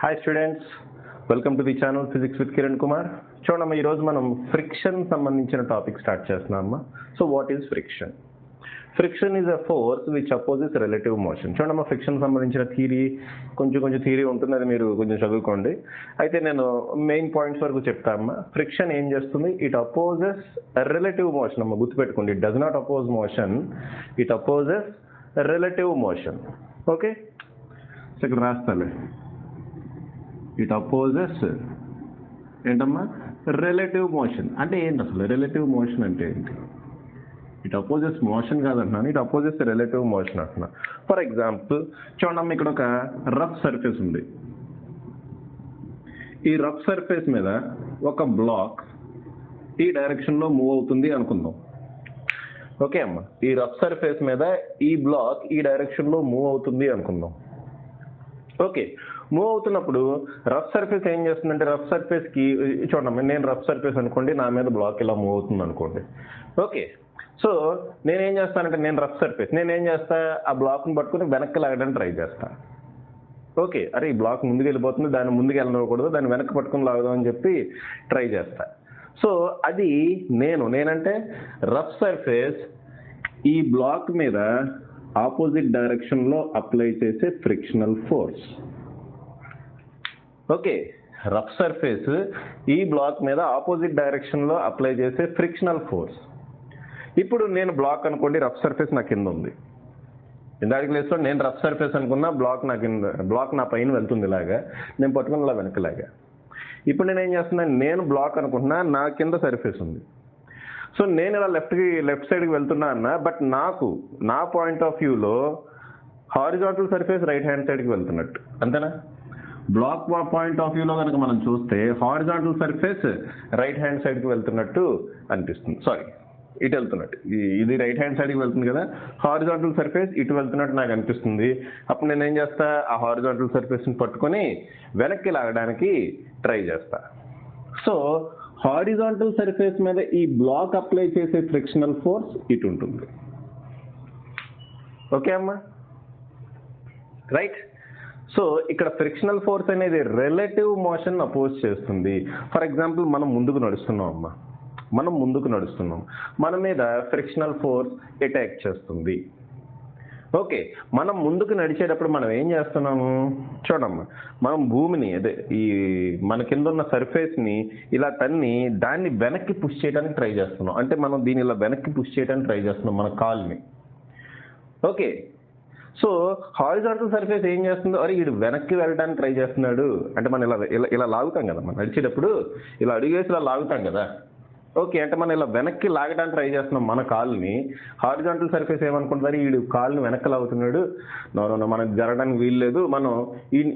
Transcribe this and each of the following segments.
Hi students, welcome to the channel physics with Kiran Kumar. చూడమ్మా, ఈరోజు మనం ఫ్రిక్షన్ సంబంధించిన టాపిక్ స్టార్ట్ చేస్తున్నామమ్మా. So what is friction? Friction is a force which opposes relative motion. చూడమ్మా, friction సంబంధించిన theory కొంచెం theory ఉంటుంది, అది మీరు కొంచెం చదువుకోండి. అయితే నేను మెయిన్ పాయింట్స్ వరకు చెప్తామమ్మా. ఫ్రిక్షన్ ఏం చేస్తుంది? ఇట్ అపోజెస్ రిలేటివ్ మోషన్ అమ్మా, గుర్తుపెట్టుకోండి. It does not oppose motion, it opposes relative motion. Okay, ఇక్కడ రాస్తాలే. ఇట్ అపోజెస్ ఏంటమ్మా? Relative motion. అంటే ఏంటి అసలు రిలేటివ్ మోషన్ అంటే ఏంటి? ఇట్ అపోజెస్ మోషన్ కాదంటున్నాను, ఇట్ అపోజెస్ రిలేటివ్ మోషన్ అంటున్నా. ఫర్ ఎగ్జాంపుల్ చూడమ్మా, ఇక్కడ ఒక రఫ్ సర్ఫేస్ ఉంది. ఈ రఫ్ సర్ఫేస్ మీద ఒక బ్లాక్ ఈ డైరెక్షన్లో మూవ్ అవుతుంది అనుకుందాం. ఓకే అమ్మా, ఈ రఫ్ సర్ఫేస్ మీద ఈ బ్లాక్ ఈ డైరెక్షన్లో మూవ్ అవుతుంది అనుకుందాం. ఓకే, మూవ్ అవుతున్నప్పుడు రఫ్ సర్ఫేస్ ఏం చేస్తుందంటే, రఫ్ సర్ఫేస్కి చూడమ్మా, నేను రఫ్ సర్ఫేస్ అనుకోండి, నా మీద బ్లాక్ ఇలా మూవ్ అవుతుంది అనుకోండి. ఓకే, సో నేనేం చేస్తానంటే, నేను రఫ్ సర్ఫేస్, నేనేం చేస్తా, ఆ బ్లాక్ని పట్టుకుని వెనక్కి లాగడానికి ట్రై చేస్తా. ఓకే, అరే ఈ బ్లాక్ ముందుకు వెళ్ళిపోతుంది, దాన్ని ముందుకు వెళ్ళకూడదు, దాన్ని వెనక్కి పట్టుకుని లాగుదాం అని చెప్పి ట్రై చేస్తా. సో అది నేనంటే రఫ్ సర్ఫేస్ ఈ బ్లాక్ మీద ఆపోజిట్ డైరెక్షన్లో అప్లై చేసే frictional force. Okay, rough surface ఈ బ్లాక్ మీద ఆపోజిట్ డైరెక్షన్లో అప్లై చేసే ఫ్రిక్షనల్ ఫోర్స్. ఇప్పుడు నేను బ్లాక్ అనుకోండి, రఫ్ సర్ఫేస్ నా కింద ఉంది. ఇందాక లేస్తూ నేను రఫ్ సర్ఫేస్ అనుకున్నా, బ్లాక్ నా పైన వెళ్తుంది ఇలాగా, నేను పట్టుకుని ఇలా వెనకలాగా. ఇప్పుడు నేను ఏం చేస్తున్నాను, నేను బ్లాక్ అనుకుంటున్నా, నా కింద సర్ఫేస్ ఉంది. సో నేను ఇలా లెఫ్ట్ సైడ్కి వెళ్తున్నా అన్న, బట్ నా పాయింట్ ఆఫ్ వ్యూలో హారిజాంటల్ సర్ఫేస్ రైట్ హ్యాండ్ సైడ్కి వెళ్తున్నట్టు, అంతేనా? బ్లాక్ పాయింట్ ఆఫ్ వ్యూలో కనుక మనం చూస్తే హారిజాంటల్ సర్ఫేస్ రైట్ హ్యాండ్ సైడ్కి వెళ్తున్నట్టు అనిపిస్తుంది. సారీ, ఇటు వెళ్తున్నట్టు, ఇది రైట్ హ్యాండ్ సైడ్కి వెళ్తుంది కదా, హారిజాంటల్ సర్ఫేస్ ఇటు వెళ్తున్నట్టు నాకు అనిపిస్తుంది. అప్పుడు నేను ఏం చేస్తా, ఆ హారిజాంటల్ సర్ఫేస్ని పట్టుకొని వెనక్కి లాగడానికి ట్రై చేస్తా. సో హారిజాంటల్ సర్ఫేస్ మీద ఈ బ్లాక్ అప్లై చేసే ఫ్రిక్షనల్ ఫోర్స్ ఇటు ఉంటుంది. ఓకే అమ్మా, రైట్? సో ఇక్కడ ఫ్రిక్షనల్ ఫోర్స్ అనేది రిలేటివ్ మోషన్ అపోజ్ చేస్తుంది. ఫర్ ఎగ్జాంపుల్ మనం ముందుకు నడుస్తున్నాం అమ్మా, మన మీద ఫ్రిక్షనల్ ఫోర్స్ అటాక్ చేస్తుంది. ఓకే, మనం ముందుకు నడిచేటప్పుడు మనం ఏం చేస్తున్నాము చూడమ్మా, మనం భూమిని మన కింద ఉన్న సర్ఫేస్ని ఇలా తన్ని దాన్ని వెనక్కి పుష్ చేయడానికి ట్రై చేస్తున్నాం. అంటే మనం దీన్ని ఇలా వెనక్కి పుష్ చేయడానికి ట్రై చేస్తున్నాం మన కాల్ని. ఓకే, సో హారిజాంటల్ సర్ఫేస్ ఏం చేస్తుందో, అరే వీడు వెనక్కి వెళ్ళడానికి ట్రై చేస్తున్నాడు అంటే మనం ఇలా లాగుతాం కదా, మనం నడిచేటప్పుడు ఇలా అడుగేసి ఇలా లాగుతాం కదా. ఓకే, అంటే మనం ఇలా వెనక్కి లాగడానికి ట్రై చేస్తున్నాం మన కాల్ని. హారిజాంటల్ సర్ఫేస్ ఏమనుకుంటారు, వీడు కాల్ని వెనక్కి లాగుతున్నాడు, మనకు జరగడానికి వీల్లేదు, మనం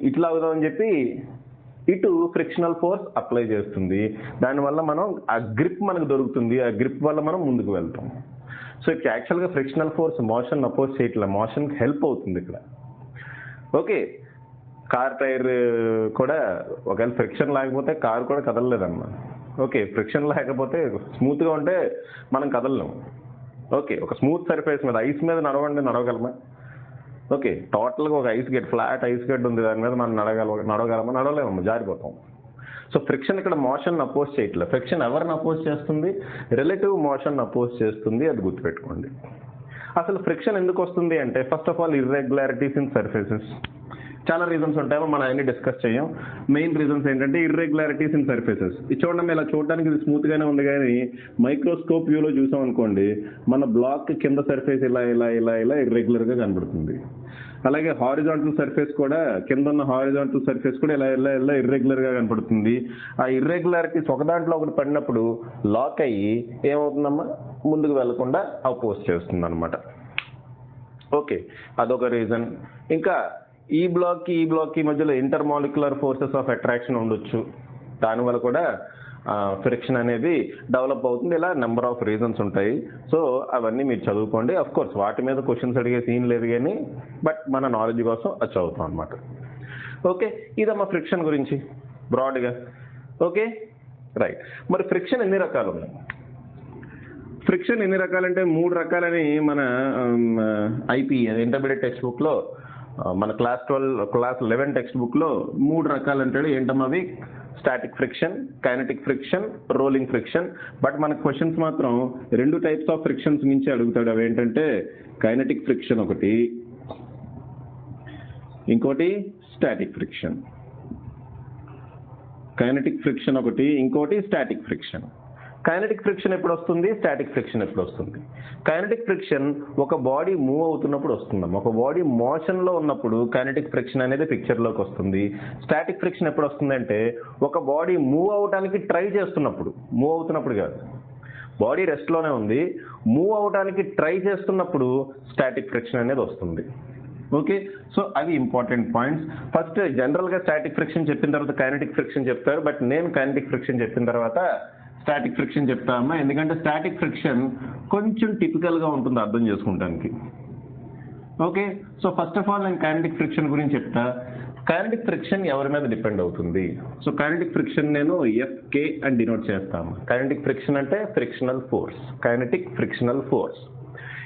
ఇటు లాగుదాం అని చెప్పి ఇటు ఫ్రిక్షనల్ ఫోర్స్ అప్లై చేస్తుంది. దానివల్ల మనం ఆ గ్రిప్ మనకు దొరుకుతుంది, ఆ గ్రిప్ వల్ల మనం ముందుకు వెళ్తాం. సో ఇక్కడ యాక్చువల్గా ఫ్రిక్షనల్ ఫోర్స్ మోషన్ అపోజ్ చేయట్లా, మోషన్కి హెల్ప్ అవుతుంది ఇక్కడ. ఓకే, కార్ టైర్ కూడా ఒకవేళ ఫ్రిక్షన్ లేకపోతే కార్ కూడా కదలలేదమ్మా. ఓకే, ఫ్రిక్షన్ లేకపోతే స్మూత్గా ఉంటే మనం కదలలేము. ఓకే, ఒక స్మూత్ సర్ఫేస్ మీద ఐస్ మీద నడవగలమా? ఓకే, టోటల్గా ఒక ఫ్లాట్ ఐస్ గడ్డ ఉంది, దాని మీద మనం నడవగలమా? నడవలేమమ్మా, జారిపోతాం. సో ఫ్రిక్షన్ ఇక్కడ మోషన్ అపోజ్ చేయట్లేదు. ఫ్రిక్షన్ ఎవరిని అపోజ్ చేస్తుంది? రిలేటివ్ మోషన్ అపోజ్ చేస్తుంది, అది గుర్తుపెట్టుకోండి. అసలు ఫ్రిక్షన్ ఎందుకు వస్తుంది అంటే, first of all irregularities in surfaces. చాలా రీజన్స్ ఉంటాయో మనం అన్ని డిస్కస్ చేయం. మెయిన్ రీజన్స్ ఏంటంటే ఇర్రెగ్యులారిటీస్ ఇన్ సర్ఫేసెస్. ఇది చూడండి, ఇలా చూడడానికి ఇది స్మూత్గానే ఉంది, కానీ మైక్రోస్కోప్ వ్యూలో చూసాం అనుకోండి, మన బ్లాక్ కింద సర్ఫేస్ ఇలా ఇర్రెగ్యులర్గా కనబడుతుంది. అలాగే హారిజాంటల్ సర్ఫేస్ కూడా, కింద ఉన్న హారిజాంటల్ సర్ఫేస్ కూడా ఇలా ఇర్రెగ్యులర్గా కనపడుతుంది. ఆ ఇర్రెగ్యులారిటీస్ ఒక దాంట్లో ఒకటి పడినప్పుడు లాక్ అయ్యి ఏమవుతుందమ్మా, ముందుకు వెళ్లకుండా అపోజ్ చేస్తుంది అనమాట. ఓకే, అదొక రీజన్. ఇంకా ఈ బ్లాక్కి మధ్యలో ఇంటర్మాలిక్యులర్ ఫోర్సెస్ ఆఫ్ అట్రాక్షన్ ఉండొచ్చు, దానివల్ల కూడా ఫ్రిక్షన్ అనేది డెవలప్ అవుతుంది. ఇలా నెంబర్ ఆఫ్ రీజన్స్ ఉంటాయి. సో అవన్నీ మీరు చదువుకోండి. అఫ్ కోర్స్ వాటి మీద క్వశ్చన్స్ అడిగే సీన్ లేదు, కానీ బట్ మన నాలెడ్జ్ కోసం అది చదువుతాం అనమాట. ఓకే, ఇదమ్మా ఫ్రిక్షన్ గురించి బ్రాడ్గా. Okay, right. మరి ఫ్రిక్షన్ ఎన్ని రకాలు ఉన్నాయి? ఫ్రిక్షన్ ఎన్ని రకాలంటే 3 రకాలని మన ఐపీ ఇంటర్మీడియట్ టెక్స్ట్ బుక్లో మన క్లాస్ 11 టెక్స్ట్ బుక్లో 3 రకాలు అంటాడు. ఏంటమ్మా అవి? Static friction, kinetic friction, rolling friction. But మన క్వశ్చన్స్ మాత్రం 2 టైప్స్ ఆఫ్ ఫ్రిక్షన్స్ నుంచి అడుగుతాడు. అవి ఏంటంటే కైనటిక్ ఫ్రిక్షన్ ఒకటి, ఇంకోటి స్టాటిక్ ఫ్రిక్షన్. కైనటిక్ ఫ్రిక్షన్ ఒకటి, ఇంకోటి స్టాటిక్ ఫ్రిక్షన్. కైనటిక్ ఫ్రిక్షన్ ఎప్పుడు వస్తుంది? స్టాటిక్ ఫ్రిక్షన్ ఎప్పుడు వస్తుంది? కైనటిక్ ఫ్రిక్షన్ ఒక బాడీ మూవ్ అవుతున్నప్పుడు వస్తుందాం. ఒక బాడీ మోషన్లో ఉన్నప్పుడు కైనటిక్ ఫ్రిక్షన్ అనేది పిక్చర్లోకి వస్తుంది. స్టాటిక్ ఫ్రిక్షన్ ఎప్పుడు వస్తుందంటే ఒక బాడీ మూవ్ అవడానికి ట్రై చేస్తున్నప్పుడు, మూవ్ అవుతున్నప్పుడు కాదు, బాడీ రెస్ట్లోనే ఉంది, మూవ్ అవడానికి ట్రై చేస్తున్నప్పుడు స్టాటిక్ ఫ్రిక్షన్ అనేది వస్తుంది. ఓకే, సో అవి ఇంపార్టెంట్ పాయింట్స్. ఫస్ట్ జనరల్గా స్టాటిక్ ఫ్రిక్షన్ చెప్పిన తర్వాత కైనటిక్ ఫ్రిక్షన్ చెప్తారు. బట్ నేను కైనటిక్ ఫ్రిక్షన్ చెప్పిన తర్వాత స్టాటిక్ ఫ్రిక్షన్ చెప్తామా, ఎందుకంటే స్టాటిక్ ఫ్రిక్షన్ కొంచెం టిపికల్గా ఉంటుంది అర్థం చేసుకుంటానికి. Okay, so first of all నేను కైనటిక్ ఫ్రిక్షన్ గురించి చెప్తా. కైనటిక్ ఫ్రిక్షన్ ఎవరి మీద డిపెండ్ అవుతుంది? సో కైనటిక్ ఫ్రిక్షన్ నేను ఎఫ్కే అని డినోట్ చేస్తాను. కైనటిక్ ఫ్రిక్షన్ అంటే frictional force. Kinetic frictional force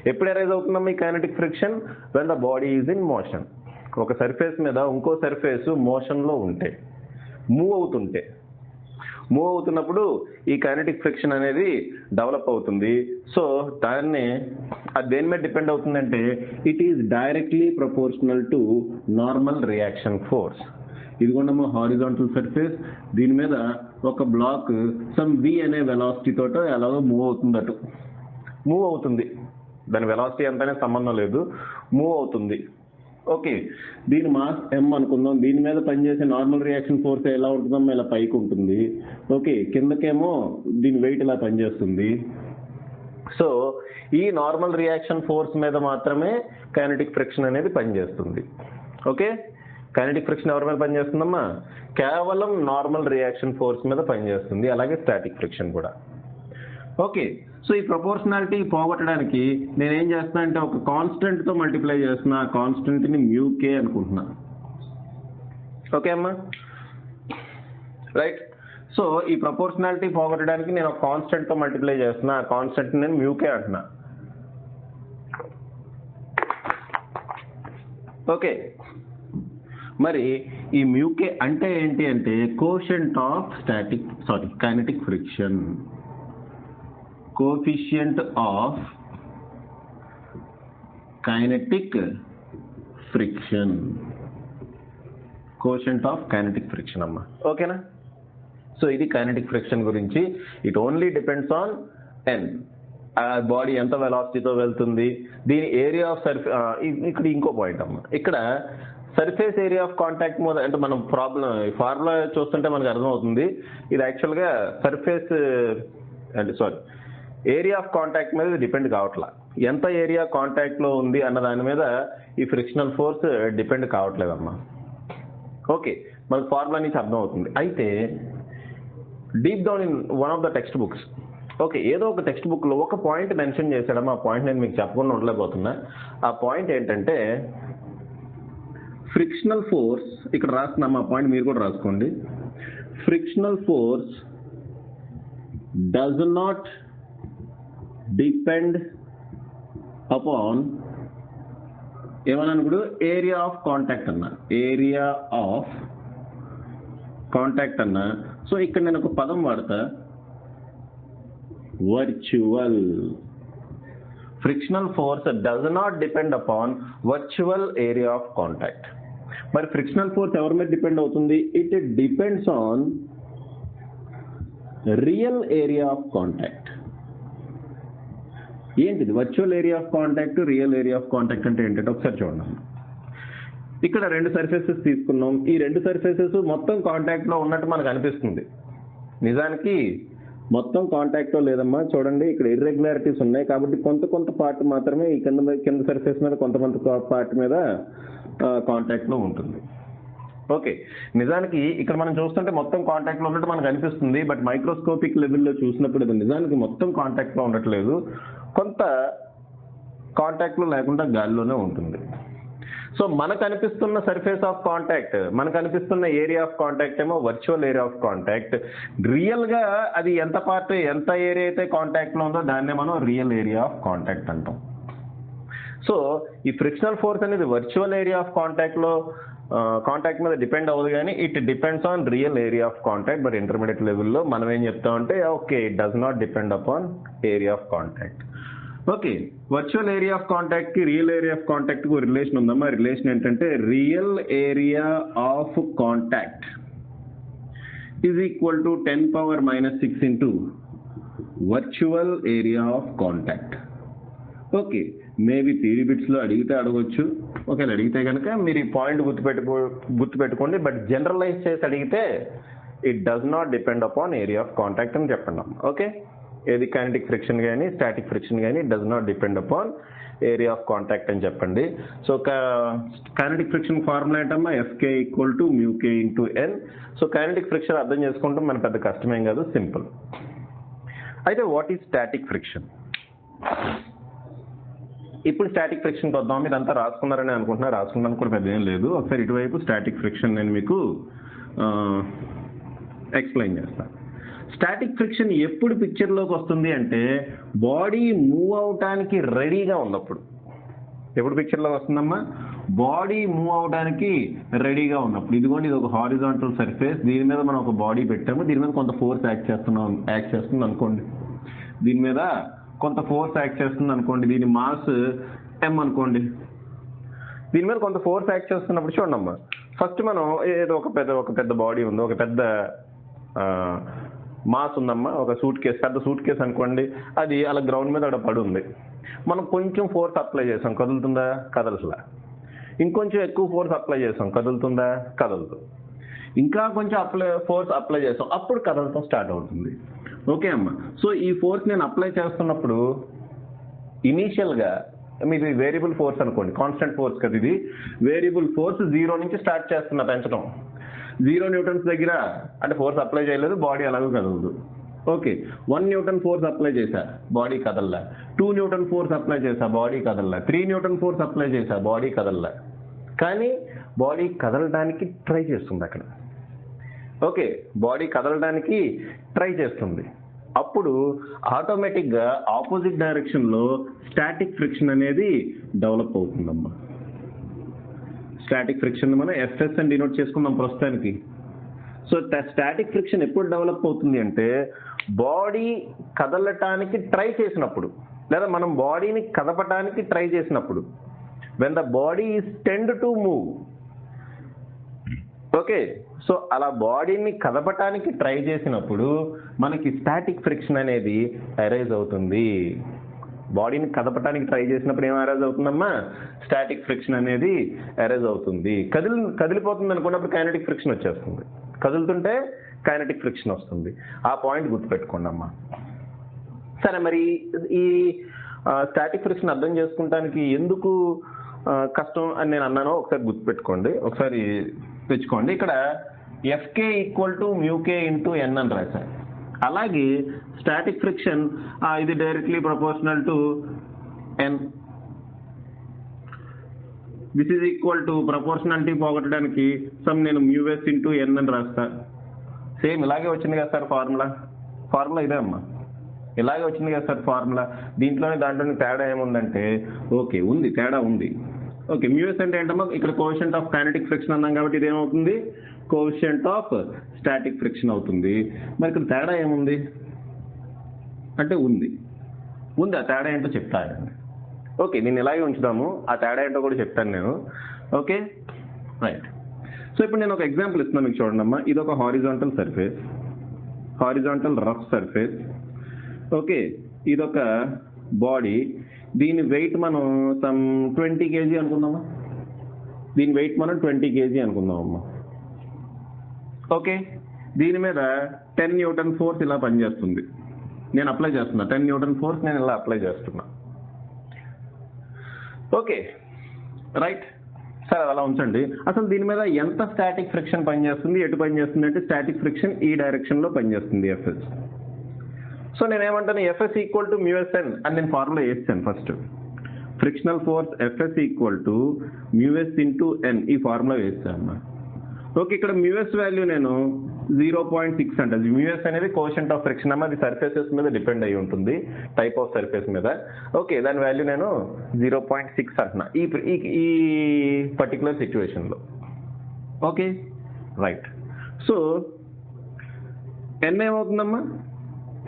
ఎప్పుడు అరైజ్ అవుతుందమ్మా ఈ kinetic friction? When the body is in motion. ఒక సర్ఫేస్ మీద ఇంకో సర్ఫేస్ మోషన్లో ఉంటే, మూవ్ అవుతున్నప్పుడు ఈ కైనటిక్ ఫ్రిక్షన్ అనేది డెవలప్ అవుతుంది. సో దాన్ని అది దేని మీద డిపెండ్ అవుతుందంటే it is directly proportional to normal reaction force. ఇదిగోండమ్మా హారిజాంటల్ సర్ఫేస్, దీని మీద ఒక బ్లాక్ సమ్ v అనే వెలాసిటీ తోట ఎలాగో మూవ్ అవుతుంది. దాని వెలాసిటీ అంతనే సంబంధం లేదు, మూవ్ అవుతుంది. ఓకే, దీని మాస్ m అనుకుందాం. దీని మీద పనిచేసే నార్మల్ రియాక్షన్ ఫోర్స్ ఎలా ఉంటుందమ్మా? ఇలా పైకి ఉంటుంది. ఓకే, కిందకేమో దీని వెయిట్ ఇలా పనిచేస్తుంది. సో ఈ నార్మల్ రియాక్షన్ ఫోర్స్ మీద మాత్రమే కైనటిక్ ఫ్రిక్షన్ అనేది పనిచేస్తుంది. ఓకే, కైనటిక్ ఫ్రిక్షన్ ఎవరి మీద పనిచేస్తుందమ్మా? కేవలం నార్మల్ రియాక్షన్ ఫోర్స్ మీద పనిచేస్తుంది. అలాగే స్టాటిక్ ఫ్రిక్షన్ కూడా. ఓకే, సో ఈ ప్రపోర్షనాలిటీ పోగొట్టడానికి నేనేం చేస్తున్నా అంటే ఒక కాన్స్టెంట్తో మల్టిప్లై చేస్తున్నా. ఆ కాన్స్టెంట్ని మ్యూకే అనుకుంటున్నా. ఓకే అమ్మా, రైట్. సో ఈ ప్రపోర్షనాలిటీ పోగొట్టడానికి నేను ఒక కాన్స్టెంట్తో మల్టిప్లై చేస్తున్నా. ఆ కాన్స్టెంట్ నేను మ్యూకే అంటున్నా. ఓకే, మరి ఈ మ్యూకే అంటే ఏంటి అంటే quotient of kinetic friction. Coefficient of kinetic friction. Quotient of kinetic friction అమ్మా. ఓకేనా? సో ఇది కైనటిక్ ఫ్రిక్షన్ గురించి. It only depends on n. ఆ బాడీ ఎంత వెలాసిటీతో వెళ్తుంది, దీని ఏరియా ఆఫ్ ఇక్కడ ఇంకో పాయింట్ అమ్మా. ఇక్కడ సర్ఫేస్ ఏరియా ఆఫ్ కాంటాక్ట్ మీద అంటే మనం ఫార్ములా చూస్తుంటే మనకు అర్థమవుతుంది. ఇది యాక్చువల్గా సర్ఫేస్ ఏరియా ఆఫ్ కాంటాక్ట్ మీద డిపెండ్ కావట్లా. ఎంత ఏరియా కాంటాక్ట్లో ఉంది అన్న దాని మీద ఈ ఫ్రిక్షనల్ ఫోర్స్ డిపెండ్ కావట్లేదమ్మా. ఓకే, మనకు ఫార్ములా నుంచి అర్థమవుతుంది. అయితే deep down in one of the text books, okay, ఏదో ఒక టెక్స్ట్ బుక్లో ఒక పాయింట్ మెన్షన్ చేశాడమ్మా. ఆ పాయింట్ నేను మీకు చెప్పకుండా ఉండలేకపోతున్నా. ఆ పాయింట్ ఏంటంటే ఫ్రిక్షనల్ ఫోర్స్, ఇక్కడ రాస్తున్నామా ఆ పాయింట్, మీరు కూడా రాసుకోండి. Frictional force does not depend upon ఏమన్నా ఇప్పుడు ఏరియా ఆఫ్ కాంటాక్ట్ అన్నా. ఏరియా ఆఫ్ కాంటాక్ట్ అన్నా. సో ఇక్కడ నేను ఒక పదం వాడతా, virtual. Frictional force does not depend upon virtual area of contact. మరి ఫ్రిక్షనల్ ఫోర్స్ ఎవరి మీద డిపెండ్ అవుతుంది? It depends on real area of contact. ఏంటిది virtual area of contact, real area of contact అంటే ఏంటంటే ఒకసారి చూడండి. ఇక్కడ 2 సర్ఫేసెస్ తీసుకున్నాం. ఈ 2 సర్ఫేసెస్ మొత్తం కాంటాక్ట్లో ఉన్నట్టు మనకు అనిపిస్తుంది. నిజానికి మొత్తం కాంటాక్ట్లో లేదమ్మా. చూడండి, ఇక్కడ ఇర్రెగ్యులారిటీస్ ఉన్నాయి కాబట్టి కొంత పార్ట్ మాత్రమే ఈ కింద సర్ఫేస్ మీద, కొంత పార్ట్ మీద కాంటాక్ట్లో ఉంటుంది. ఓకే, నిజానికి ఇక్కడ మనం చూస్తుంటే మొత్తం కాంటాక్ట్లో ఉన్నట్టు మనకు అనిపిస్తుంది. బట్ మైక్రోస్కోపిక్ లెవెల్లో చూసినప్పుడు ఇది నిజానికి మొత్తం కాంటాక్ట్లో ఉండట్లేదు, కొంత కాంటాక్ట్లో లేకుండా గాలిలోనే ఉంటుంది. సో మనకు అనిపిస్తున్న సర్ఫేస్ ఆఫ్ కాంటాక్ట్, మనకు అనిపిస్తున్న ఏరియా ఆఫ్ కాంటాక్ట్ ఏమో వర్చువల్ ఏరియా ఆఫ్ కాంటాక్ట్. రియల్గా అది ఎంత ఏరియా అయితే కాంటాక్ట్లో ఉందో దాన్నే మనం రియల్ ఏరియా ఆఫ్ కాంటాక్ట్ అంటాం. సో ఈ ఫ్రిక్షనల్ ఫోర్స్ అనేది వర్చువల్ ఏరియా ఆఫ్ కాంటాక్ట్ మీద డిపెండ్ అవ్వదు, కానీ it depends on real area of contact. But intermediate లెవెల్లో మనం ఏం చెప్తామంటే okay, it does not depend upon area of contact. Okay, virtual area of contact కి రియల్ ఏరియా ఆఫ్ కాంటాక్ట్ కు relation ఉందమ్మా. రిలేషన్ ఏంటంటే real area of contact is equal to 10⁻⁻6 into virtual area of contact. Okay, maybe theory బిట్స్లో అడిగితే అడగొచ్చు. ఒకవేళ అడిగితే కనుక మీరు ఈ పాయింట్ గుర్తుపెట్టుకోండి. బట్ జనరలైజ్ చేసి అడిగితే it does not depend upon area of contact అని చెప్పండి. ఓకే, ఏది కైనెటిక్ ఫ్రిక్షన్ కానీ స్టాటిక్ ఫ్రిక్షన్ కానీ it does not depend upon area of contact అని చెప్పండి. సో కైనెటిక్ ఫ్రిక్షన్ ఫార్ములా ఏంటమ్మా, FK equal to μK into N. So kinetic friction అర్థం చేసుకుంటాం, మన పెద్ద కష్టమేం కాదు, సింపుల్. అయితే వాట్ ఈజ్ స్టాటిక్ ఫ్రిక్షన్? ఇప్పుడు స్టాటిక్ ఫ్రిక్షన్కి వద్దాం. ఇదంతా రాసుకున్నారని అనుకుంటున్నా, రాసుకున్నాను కూడా పెద్ద ఏం లేదు. ఒకసారి ఇటువైపు స్టాటిక్ ఫ్రిక్షన్ నేను మీకు ఎక్స్ప్లెయిన్ చేస్తాను. స్టాటిక్ ఫ్రిక్షన్ ఎప్పుడు పిక్చర్లోకి వస్తుంది అంటే బాడీ మూవ్ అవటానికి రెడీగా ఉన్నప్పుడు. ఎప్పుడు పిక్చర్లోకి వస్తుందమ్మా? బాడీ మూవ్ అవడానికి రెడీగా ఉన్నప్పుడు. ఇదిగోండి, ఇది ఒక హారిజాంటల్ సర్ఫేస్, దీని మీద మనం ఒక బాడీ పెట్టాము, దీని మీద కొంత ఫోర్స్ యాక్ట్ చేస్తుంది అనుకోండి. దీని మీద కొంత ఫోర్స్ యాక్ట్ చేస్తుంది అనుకోండి, దీని మాస్ M అనుకోండి. దీని మీద కొంత ఫోర్స్ యాక్ట్ చేస్తున్నప్పుడు చూడమ్మా, ఫస్ట్ మనం ఏదో ఒక పెద్ద బాడీ ఉంది, ఒక పెద్ద మాస్ ఉందమ్మా, ఒక పెద్ద సూట్ కేస్ అనుకోండి, అది అలా గ్రౌండ్ మీద అక్కడ పడి ఉంది. మనం కొంచెం ఫోర్స్ అప్లై చేసాం, కదులుతుందా? కదలట్లా. ఇంకొంచెం ఎక్కువ ఫోర్స్ అప్లై చేసాం, కదులుతుందా? కదలదు. ఇంకా కొంచెం ఫోర్స్ అప్లై చేసాం, అప్పుడు కదలటం స్టార్ట్ అవుతుంది. ఓకే అమ్మా, సో ఈ ఫోర్స్ నేను అప్లై చేస్తున్నప్పుడు ఇనీషియల్గా మీది వేరియబుల్ ఫోర్స్ అనుకోండి, కాన్స్టెంట్ ఫోర్స్ కదా ఇది. వేరియబుల్ ఫోర్స్ 0 నుంచి స్టార్ట్ చేస్తున్నా పెంచడం. 0 న్యూటన్స్ దగ్గర అంటే ఫోర్స్ అప్లై చేయలేదు, బాడీ అలాగే కదలదు. ఓకే, 1 న్యూటన్ ఫోర్స్ అప్లై చేశా, బాడీ కదల్లా. 2 న్యూటన్ ఫోర్స్ అప్లై చేశా, బాడీ కదల్లా. 3 న్యూటన్ ఫోర్స్ అప్లై చేశా, బాడీ కదల్లా. కానీ బాడీ కదలడానికి ట్రై చేస్తుంది అక్కడ. ఓకే, బాడీ కదలడానికి ట్రై చేస్తుంది. అప్పుడు ఆటోమేటిక్గా ఆపోజిట్ డైరెక్షన్లో స్టాటిక్ ఫ్రిక్షన్ అనేది డెవలప్ అవుతుందమ్మా. స్టాటిక్ ఫ్రిక్షన్ మనం FS అని డినోట్ చేసుకుందాం ప్రస్తుతానికి. సో స్టాటిక్ ఫ్రిక్షన్ ఎప్పుడు డెవలప్ అవుతుంది అంటే బాడీ కదలటానికి ట్రై చేసినప్పుడు, లేదా మనం బాడీని కదపటానికి ట్రై చేసినప్పుడు. When the body is tend to move. Okay, so అలా బాడీని కదపటానికి ట్రై చేసినప్పుడు మనకి స్టాటిక్ ఫ్రిక్షన్ అనేది అరైజ్ అవుతుంది. బాడీని కదపటానికి ట్రై చేసినప్పుడు ఏం అరైజ్ అవుతుందమ్మా? స్టాటిక్ ఫ్రిక్షన్ అనేది అరైజ్ అవుతుంది. కదిలిపోతుంది అనుకున్నప్పుడు కైనెటిక్ ఫ్రిక్షన్ వచ్చేస్తుంది, కదులుతుంటే కైనెటిక్ ఫ్రిక్షన్ వస్తుంది. ఆ పాయింట్ గుర్తుపెట్టుకోండి అమ్మా. సరే, మరి ఈ స్టాటిక్ ఫ్రిక్షన్ అర్థం చేసుకుంటానికి ఎందుకు కష్టం అని నేను అన్నానో ఒకసారి గుర్తుపెట్టుకోండి, ఒకసారి తెచ్చుకోండి. ఇక్కడ FK equal to μK into N అని రాశారు. అలాగే స్టాటిక్ ఫ్రిక్షన్ ఇది directly proportional to N. This is equal to proportionality పోగొట్టడానికి నేను μS ఇంటూ N అని రాస్తా. సేమ్ ఇలాగే వచ్చింది కదా సార్ ఫార్ములా ఇదే అమ్మా, ఇలాగే వచ్చింది కదా సార్ ఫార్ములా. దాంట్లోని తేడా ఏముందంటే ఓకే ఉంది, తేడా ఉంది. ఓకే, μS అంటే ఏంటమ్మా? ఇక్కడ కోఎఫిషియంట్ ఆఫ్ కైనెటిక్ ఫ్రిక్షన్ అన్నాం కాబట్టి ఇది ఏమవుతుంది? కోఎఫిషియంట్ ఆఫ్ స్టాటిక్ ఫ్రిక్షన్ అవుతుంది. మరి ఇక్కడ తేడా ఏముంది అంటే ఉంది. ఆ తేడా ఏంటో చెప్తాను. ఓకే, నేను ఇలాగే ఉంచుదాము, ఆ తేడా ఏంటో కూడా చెప్తాను నేను. Okay, right. సో ఇప్పుడు నేను ఒక ఎగ్జాంపుల్ ఇస్తున్నాను మీకు, చూడండి అమ్మా. ఇది ఒక horizontal surface, horizontal rough surface. Okay, ఇదొక బాడీ, దీని వెయిట్ మనం 20 kg అనుకుందామా. దీని వెయిట్ మనం 20 kg అనుకుందామమ్మా. ఓకే, దీని మీద 10 న్యూటన్ ఫోర్స్ ఇలా పనిచేస్తుంది, నేను అప్లై చేస్తున్నా. 10 న్యూటన్ ఫోర్స్ నేను ఇలా అప్లై చేస్తున్నా. Okay, right. సరే, అలా ఉంచండి. అసలు దీని మీద ఎంత స్టాటిక్ ఫ్రిక్షన్ పనిచేస్తుంది, ఎటు పనిచేస్తుంది అంటే స్టాటిక్ ఫ్రిక్షన్ ఈ డైరెక్షన్లో పనిచేస్తుంది, FS. సో నేనేమంటాను, FS ఈక్వల్ టు μSN అని నేను ఫార్ములా వేస్తాను. First frictional force FS equal to μS into N, ఈ ఫార్ములా వేస్తాను అమ్మా. ఓకే, ఇక్కడ μS వాల్యూ నేను 0.6 అంట. మ్యూఎస్ అనేది కోషంట్ ఆఫ్ ఫ్రిక్షన్ అమ్మ, అది సర్ఫేసెస్ మీద డిపెండ్ అయి ఉంటుంది, టైప్ ఆఫ్ సర్ఫేస్ మీద. ఓకే, దాని వాల్యూ నేను 0.6 అంటున్నా ఈ పర్టికులర్ సిచ్యువేషన్లో. Okay right. సో ఎన్ ఏమవుతుందమ్మా,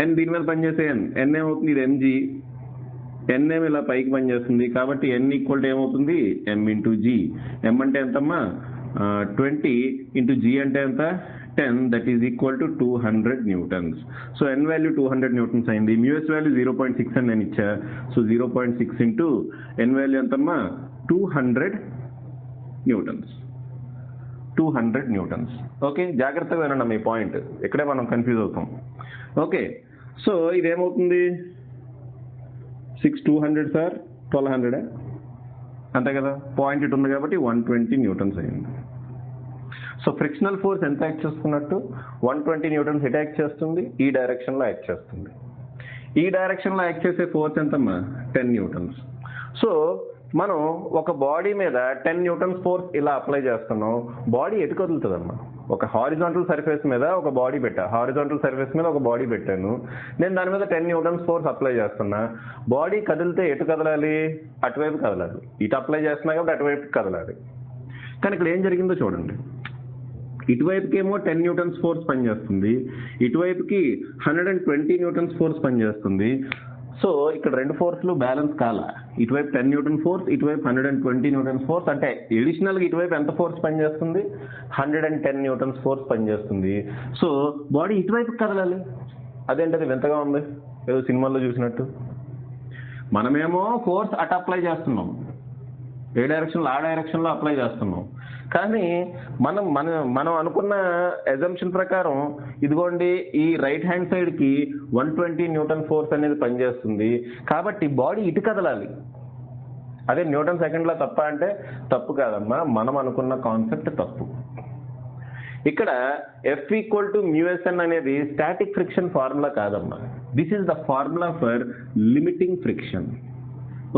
ఎన్ దీని మీద పనిచేసే ఎన్ ఏమవుతుంది, ఇది ఎంజీ, ఎన్ ఏమి ఇలా పైకి పనిచేస్తుంది కాబట్టి ఎన్ ఈక్వల్ టు ఏమవుతుంది, ఎం ఇంటూ జీ. ఎం అంటే ఎంతమ్మా 20 ఇంటూ జీ అంటే ఎంత 10, that is equal to 200 newtons. So N value 200 newtons అయింది. మ్యూఎస్ వాల్యూ 0.6 అని నేను ఇచ్చా. సో 0.6 ఇంటూ ఎన్ వాల్యూ ఎంతమ్మా 200 న్యూటన్స్. 200 న్యూటన్స్. ఓకే, జాగ్రత్తగా వినండి మీ పాయింట్, ఇక్కడే మనం కన్ఫ్యూజ్ అవుతాం. ఓకే, సో ఇదేమవుతుంది 200 సార్ 1200 అంతే కదా, పాయింట్ ఇటు ఉంది కాబట్టి 120 న్యూటన్స్ అయింది. సో ఫ్రిక్షనల్ ఫోర్స్ ఎంత యాక్ట్ చేస్తున్నట్టు 120 న్యూటన్స్ ఎట్ యాక్ట్ చేస్తుంది, ఈ డైరెక్షన్లో యాక్ట్ చేస్తుంది. ఈ డైరెక్షన్లో యాక్ట్ చేసే ఫోర్స్ ఎంతమ్మా 10 న్యూటన్స్. సో మనం ఒక బాడీ మీద 10 న్యూటన్స్ ఫోర్స్ ఇలా అప్లై చేస్తున్నాం, బాడీ ఎటు కదులుతుందమ్మా, ఒక హారిజాంటల్ సర్ఫేస్ మీద ఒక బాడీ పెట్టా, హారిజాంటల్ సర్ఫేస్ మీద ఒక బాడీ పెట్టాను, నేను దాని మీద 10 న్యూటన్స్ ఫోర్స్ అప్లై చేస్తున్నా. బాడీ కదిలితే ఎటు కదలాలి, అటువైపు కదలాలి. ఇటు అప్లై చేస్తున్నా కాబట్టి అటువైపు కదలాలి. కానీ ఇక్కడ ఏం జరిగిందో చూడండి, ఇటువైపుకి ఏమో 10 న్యూటన్స్ ఫోర్స్ పనిచేస్తుంది, ఇటువైపుకి 120 న్యూటన్స్ ఫోర్స్ పనిచేస్తుంది. సో ఇక్కడ రెండు ఫోర్స్లు బ్యాలెన్స్ కాలా, ఇటువైపు 10 న్యూటన్ ఫోర్స్, ఇటువైపు 120 న్యూటన్స్ ఫోర్స్. అంటే ఎడిషనల్గా ఇటువైపు ఎంత ఫోర్స్ పనిచేస్తుంది, 110 న్యూటన్స్ ఫోర్స్ పనిచేస్తుంది. సో బాడీ ఇటువైపు కదలాలి. అదేంటది వింతగా ఉంది, ఏదో సినిమాల్లో చూసినట్టు. మనమేమో ఫోర్స్ అటు అప్లై చేస్తున్నాం, ఏ డైరెక్షన్లో ఆ డైరెక్షన్లో అప్లై చేస్తున్నాం. కానీ మనం అనుకున్న అజంప్షన్ ప్రకారం ఇదిగోండి ఈ రైట్ హ్యాండ్ సైడ్కి 120 న్యూటన్ ఫోర్స్ అనేది పనిచేస్తుంది కాబట్టి బాడీ ఇటు కదలాలి. అదే న్యూటన్ సెకండ్లో తప్ప అంటే తప్పు కాదమ్మా, మనం అనుకున్న కాన్సెప్ట్ తప్పు. ఇక్కడ F ఈక్వల్ టు మ్యూఎస్ఎన్ అనేది స్టాటిక్ ఫ్రిక్షన్ ఫార్ములా కాదమ్మా, this is the formula for limiting friction.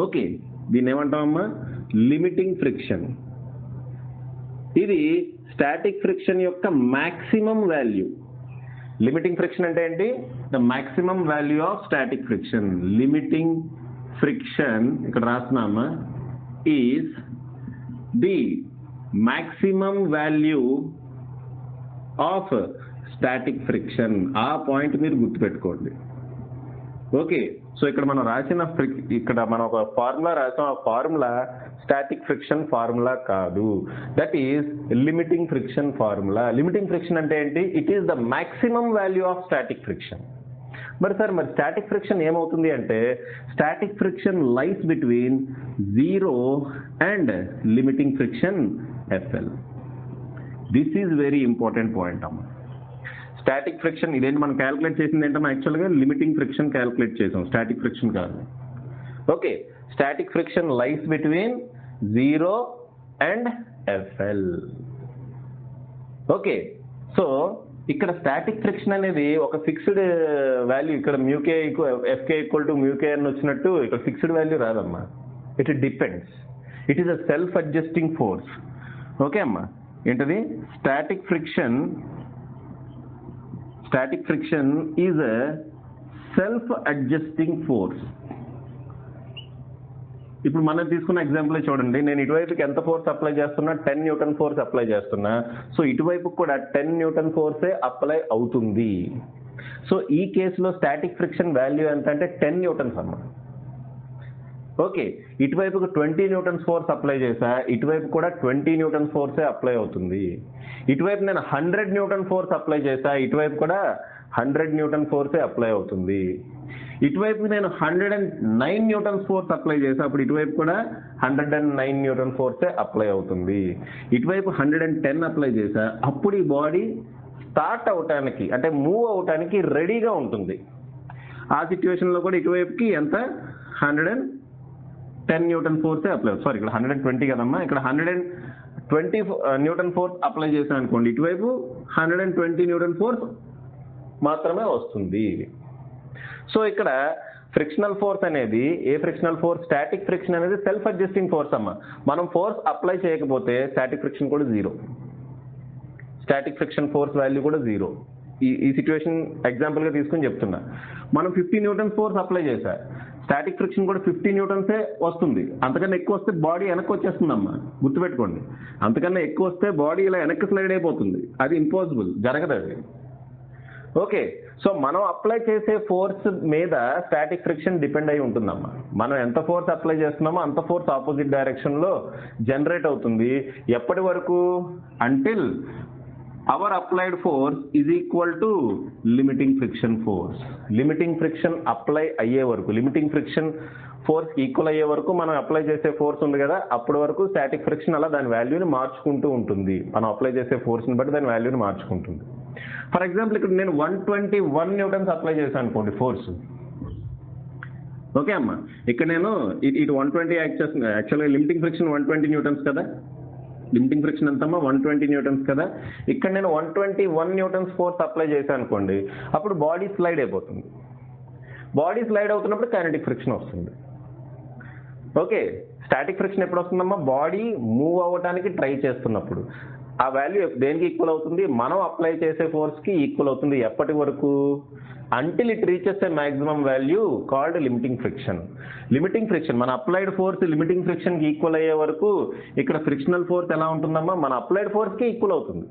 Okay, దీన్ని ఏమంటామమ్మా, లిమిటింగ్ ఫ్రిక్షన్. ఇది స్టాటిక్ ఫ్రిక్షన్ యొక్క మాక్సిమం వాల్యూ. లిమిటింగ్ ఫ్రిక్షన్ అంటే ఏంటి, the maximum value of static friction. Limiting friction ఇక్కడ రాస్తున్నామా is the maximum value of static friction. ఆ point మీరు గుర్తుపెట్టుకోండి. ఓకే, సో ఇక్కడ మనం రాసిన ఇక్కడ మనం ఒక ఫార్ములా రాసాం, ఆ ఫార్ములా స్టాటిక్ ఫ్రిక్షన్ ఫార్ములా కాదు, that is limiting friction formula. Limiting friction అంటే ఏంటి, it is the maximum value of static friction. మరి స్టాటిక్ ఫ్రిక్షన్ ఏమవుతుంది అంటే, static friction lies between 0 and limiting friction FL. This is very important point అమ్మా. Static friction ఇదేంటి మనం calculate చేసింది ఏంటమ్మా, యాక్చువల్గా లిమిటింగ్ ఫ్రిక్షన్ క్యాలిక్యులేట్ చేసాం, స్టాటిక్ ఫ్రిక్షన్ కాదు. Okay, static friction lies between 0 and FL. Okay, so ఇక్కడ స్టాటిక్ ఫ్రిక్షన్ అనేది ఒక ఫిక్స్డ్ వాల్యూ, ఇక్కడ mu K FK equal to mu K అని వచ్చినట్టు ఇక్కడ ఫిక్స్డ్ వాల్యూ రాదమ్మా, it depends, it is a self adjusting force. Okay అమ్మా, ఏంటది static friction is a self adjusting force. ఇప్పుడు మనం తీసుకున్న ఎగ్జాంపుల్ చూడండి, నేను ఇటువైపుకి ఎంత ఫోర్స్ అప్లై చేస్తున్నా, 10 న్యూటన్ ఫోర్స్ అప్లై చేస్తున్నా. సో ఇటువైపు కూడా 10 న్యూటన్ ఫోర్సే అప్లై అవుతుంది. సో ఈ కేసులో స్టాటిక్ ఫ్రిక్షన్ వాల్యూ ఎంత అంటే 10 న్యూటన్స్ అమ్మా. ఓకే, ఇటువైపుకు 20 న్యూటన్స్ ఫోర్స్ అప్లై చేసా, ఇటువైపు కూడా 20 న్యూటన్స్ ఫోర్సే అప్లై అవుతుంది. ఇటువైపు నేను 100 న్యూటన్ ఫోర్స్ అప్లై చేసా, ఇటువైపు కూడా 100 న్యూటన్ ఫోర్సే అప్లై అవుతుంది. ఇటువైపు నేను 109 న్యూటన్స్ ఫోర్స్ అప్లై చేసా, అప్పుడు ఇటువైపు కూడా 109 న్యూటన్ ఫోర్సే అప్లై అవుతుంది. ఇటువైపు 110 అప్లై చేసా, అప్పుడు ఈ బాడీ స్టార్ట్ అవటానికి అంటే మూవ్ అవటానికి రెడీగా ఉంటుంది. ఆ సిచ్యువేషన్లో కూడా ఇటువైపుకి ఎంత 110 న్యూటన్ ఫోర్సే అప్లై, సారీ ఇక్కడ 120 కదమ్మా, ఇక్కడ 120 న్యూటన్ ఫోర్స్ అప్లై చేశాను అనుకోండి, ఇటువైపు 120 న్యూటన్ ఫోర్స్ మాత్రమే వస్తుంది. సో ఇక్కడ ఫ్రిక్షనల్ ఫోర్స్ అనేది ఏ ఫ్రిక్షనల్ ఫోర్స్, స్టాటిక్ ఫ్రిక్షన్ అనేది సెల్ఫ్ అడ్జస్టింగ్ ఫోర్స్ అమ్మా. మనం ఫోర్స్ అప్లై చేయకపోతే స్టాటిక్ ఫ్రిక్షన్ కూడా 0. స్టాటిక్ ఫ్రిక్షన్ ఫోర్స్ వాల్యూ కూడా 0. ఈ సిచ్యువేషన్ ఎగ్జాంపుల్గా తీసుకొని చెప్తున్నా. మనం 50 న్యూటన్స్ ఫోర్స్ అప్లై చేశా, స్టాటిక్ ఫ్రిక్షన్ కూడా 50 న్యూటన్సే వస్తుంది. అంతకన్నా ఎక్కువ వస్తే బాడీ వెనక్కి వచ్చేస్తుందమ్మా, గుర్తుపెట్టుకోండి. అంతకన్నా ఎక్కువ వస్తే బాడీ ఇలా వెనక్కి స్లైడ్ అయిపోతుంది. అది ఇంపాసిబుల్, జరగదు అది. ఓకే, సో మనం అప్లై చేసే ఫోర్స్ మీద స్టాటిక్ ఫ్రిక్షన్ డిపెండ్ అయి ఉంటుందమ్మా. మనం ఎంత ఫోర్స్ అప్లై చేస్తున్నామో అంత ఫోర్స్ ఆపోజిట్ డైరెక్షన్లో జనరేట్ అవుతుంది. ఎప్పటి వరకు? Until our applied force is equal to limiting friction force. limiting friction apply అయ్యే వరకు, limiting friction ఫోర్స్ ఈక్వల్ అయ్యే వరకు మనం అప్లై చేసే ఫోర్స్ ఉంది కదా, అప్పటి వరకు స్టాటిక్ ఫ్రిక్షన్ అలా దాని వాల్యూని మార్చుకుంటూ ఉంటుంది. మనం అప్లై చేసే ఫోర్స్ని బట్టి దాని వాల్యూని మార్చుకుంటుంది. ఫర్ ఎగ్జాంపుల్ ఇక్కడ నేను 121 న్యూటన్స్ అప్లై చేశాను అనుకోండి ఫోర్స్. ఓకే అమ్మా, ఇక్కడ నేను ఇటు 120 యాక్ట్ చేస్తుంది. యాక్చువల్గా లిమిటింగ్ ఫ్రిక్షన్ 120 న్యూటన్స్ కదా, లిమిటింగ్ ఫ్రిక్షన్ ఎంతమ్మా 120 న్యూటన్స్ కదా. ఇక్కడ నేను 121 న్యూటన్స్ ఫోర్స్ అప్లై చేశాను అనుకోండి, అప్పుడు బాడీ స్లైడ్ అయిపోతుంది. బాడీ స్లైడ్ అవుతున్నప్పుడు కైనెటిక్ ఫ్రిక్షన్ వస్తుంది. ఓకే, స్టాటిక్ ఫ్రిక్షన్ ఎప్పుడు వస్తుందమ్మా? బాడీ మూవ్ అవ్వడానికి ట్రై చేస్తున్నప్పుడు. ఆ వాల్యూ దేనికి ఈక్వల్ అవుతుంది? మనం అప్లై చేసే ఫోర్స్కి ఈక్వల్ అవుతుంది. ఎప్పటి వరకు? Until it reaches A maximum value called limiting friction. Limiting friction, మన అప్లైడ్ ఫోర్స్ లిమిటింగ్ ఫ్రిక్షన్కి ఈక్వల్ అయ్యే వరకు ఇక్కడ ఫ్రిక్షనల్ ఫోర్స్ ఎలా ఉంటుందమ్మా? మన అప్లైడ్ ఫోర్స్కి ఈక్వల్ అవుతుంది.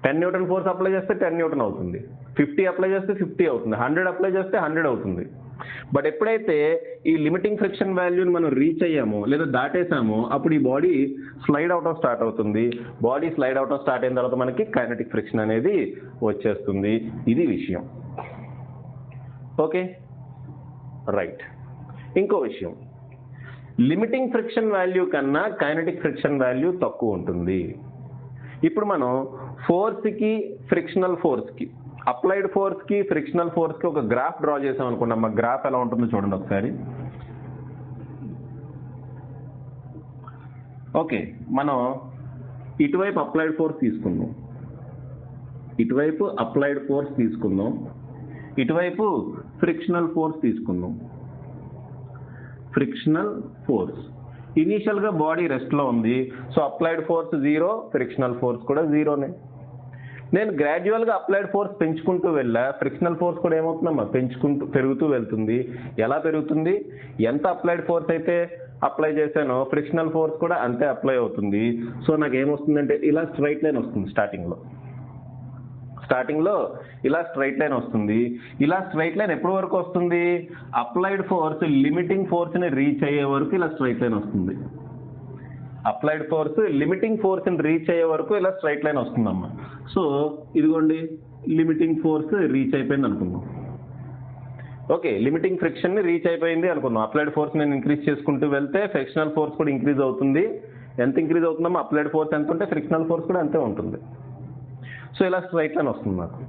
10 న్యూటన్ ఫోర్స్ అప్లై చేస్తే 10 న్యూటన్ అవుతుంది, 50 అప్లై చేస్తే 50 అవుతుంది, 100 అప్లై చేస్తే 100 అవుతుంది. బట్ ఎప్పుడైతే ఈ లిమిటింగ్ ఫ్రిక్షన్ వాల్యూని మనం రీచ్ అయ్యామో లేదా దాటేసామో అప్పుడు ఈ body slide out of start అవుతుంది. Body slide out of start అయిన తర్వాత మనకి కైనెటిక్ ఫ్రిక్షన్ అనేది వచ్చేస్తుంది. ఇది విషయం. Okay, right. ఇంకో విషయం, లిమిటింగ్ ఫ్రిక్షన్ వాల్యూ కన్నా కైనెటిక్ ఫ్రిక్షన్ వాల్యూ తక్కువ ఉంటుంది. ఇప్పుడు మనం ఫోర్స్కి ఫ్రిక్షనల్ ఫోర్స్కి, అప్లైడ్ ఫోర్స్కి ఫ్రిక్షనల్ ఫోర్స్కి ఒక గ్రాఫ్ డ్రా చేసాం అనుకోండి. అమ్మ గ్రాఫ్ ఎలా ఉంటుందో చూడండి ఒకసారి. ఓకే, మనం ఇటువైపు అప్లైడ్ ఫోర్స్ తీసుకుందాం, ఇటువైపు అప్లైడ్ ఫోర్స్ తీసుకుందాం, ఇటువైపు ఫ్రిక్షనల్ ఫోర్స్ తీసుకుందాం. ఫ్రిక్షనల్ ఫోర్స్ ఇనీషియల్గా బాడీ రెస్ట్లో ఉంది, so applied force 0, frictional force కూడా 0నే. నేను గ్రాడ్యువల్గా అప్లైడ్ ఫోర్స్ పెంచుకుంటూ వెళ్ళా, ఫ్రిక్షనల్ ఫోర్స్ కూడా ఏమవుతుందమ్మా? పెరుగుతూ వెళ్తుంది. ఎలా పెరుగుతుంది? ఎంత అప్లైడ్ ఫోర్స్ అయితే అప్లై చేశానో ఫ్రిక్షనల్ ఫోర్స్ కూడా అంతే అప్లై అవుతుంది. సో నాకు ఏమొస్తుందంటే ఇలా స్ట్రైట్ లైన్ వస్తుంది. స్టార్టింగ్లో ఇలా స్ట్రైట్ లైన్ వస్తుంది. ఇలా స్ట్రైట్ లైన్ ఎప్పటి వరకు వస్తుంది? అప్లైడ్ ఫోర్స్ లిమిటింగ్ ఫోర్స్ని రీచ్ అయ్యే వరకు ఇలా స్ట్రైట్ లైన్ వస్తుంది. అప్లైడ్ ఫోర్స్ లిమిటింగ్ ఫోర్స్ని రీచ్ అయ్యే వరకు ఇలా స్ట్రైట్ లైన్ వస్తుందమ్మా. సో ఇదిగోండి, లిమిటింగ్ ఫోర్స్ రీచ్ అయిపోయింది అనుకుందాం. ఓకే, లిమిటింగ్ ఫ్రిక్షన్ని రీచ్ అయిపోయింది అనుకుందాం. అప్లైడ్ ఫోర్స్ నేను ఇంక్రీజ్ చేసుకుంటూ వెళ్తే ఫ్రిక్షనల్ ఫోర్స్ కూడా ఇంక్రీజ్ అవుతుంది. ఎంత ఇంక్రీజ్ అవుతుందమ్మా? అప్లైడ్ ఫోర్స్ ఎంత ఉంటే ఫ్రిక్షనల్ ఫోర్స్ కూడా అంతే ఉంటుంది. సో ఇలా స్ట్రైట్ లైన్ వస్తుంది నాకు.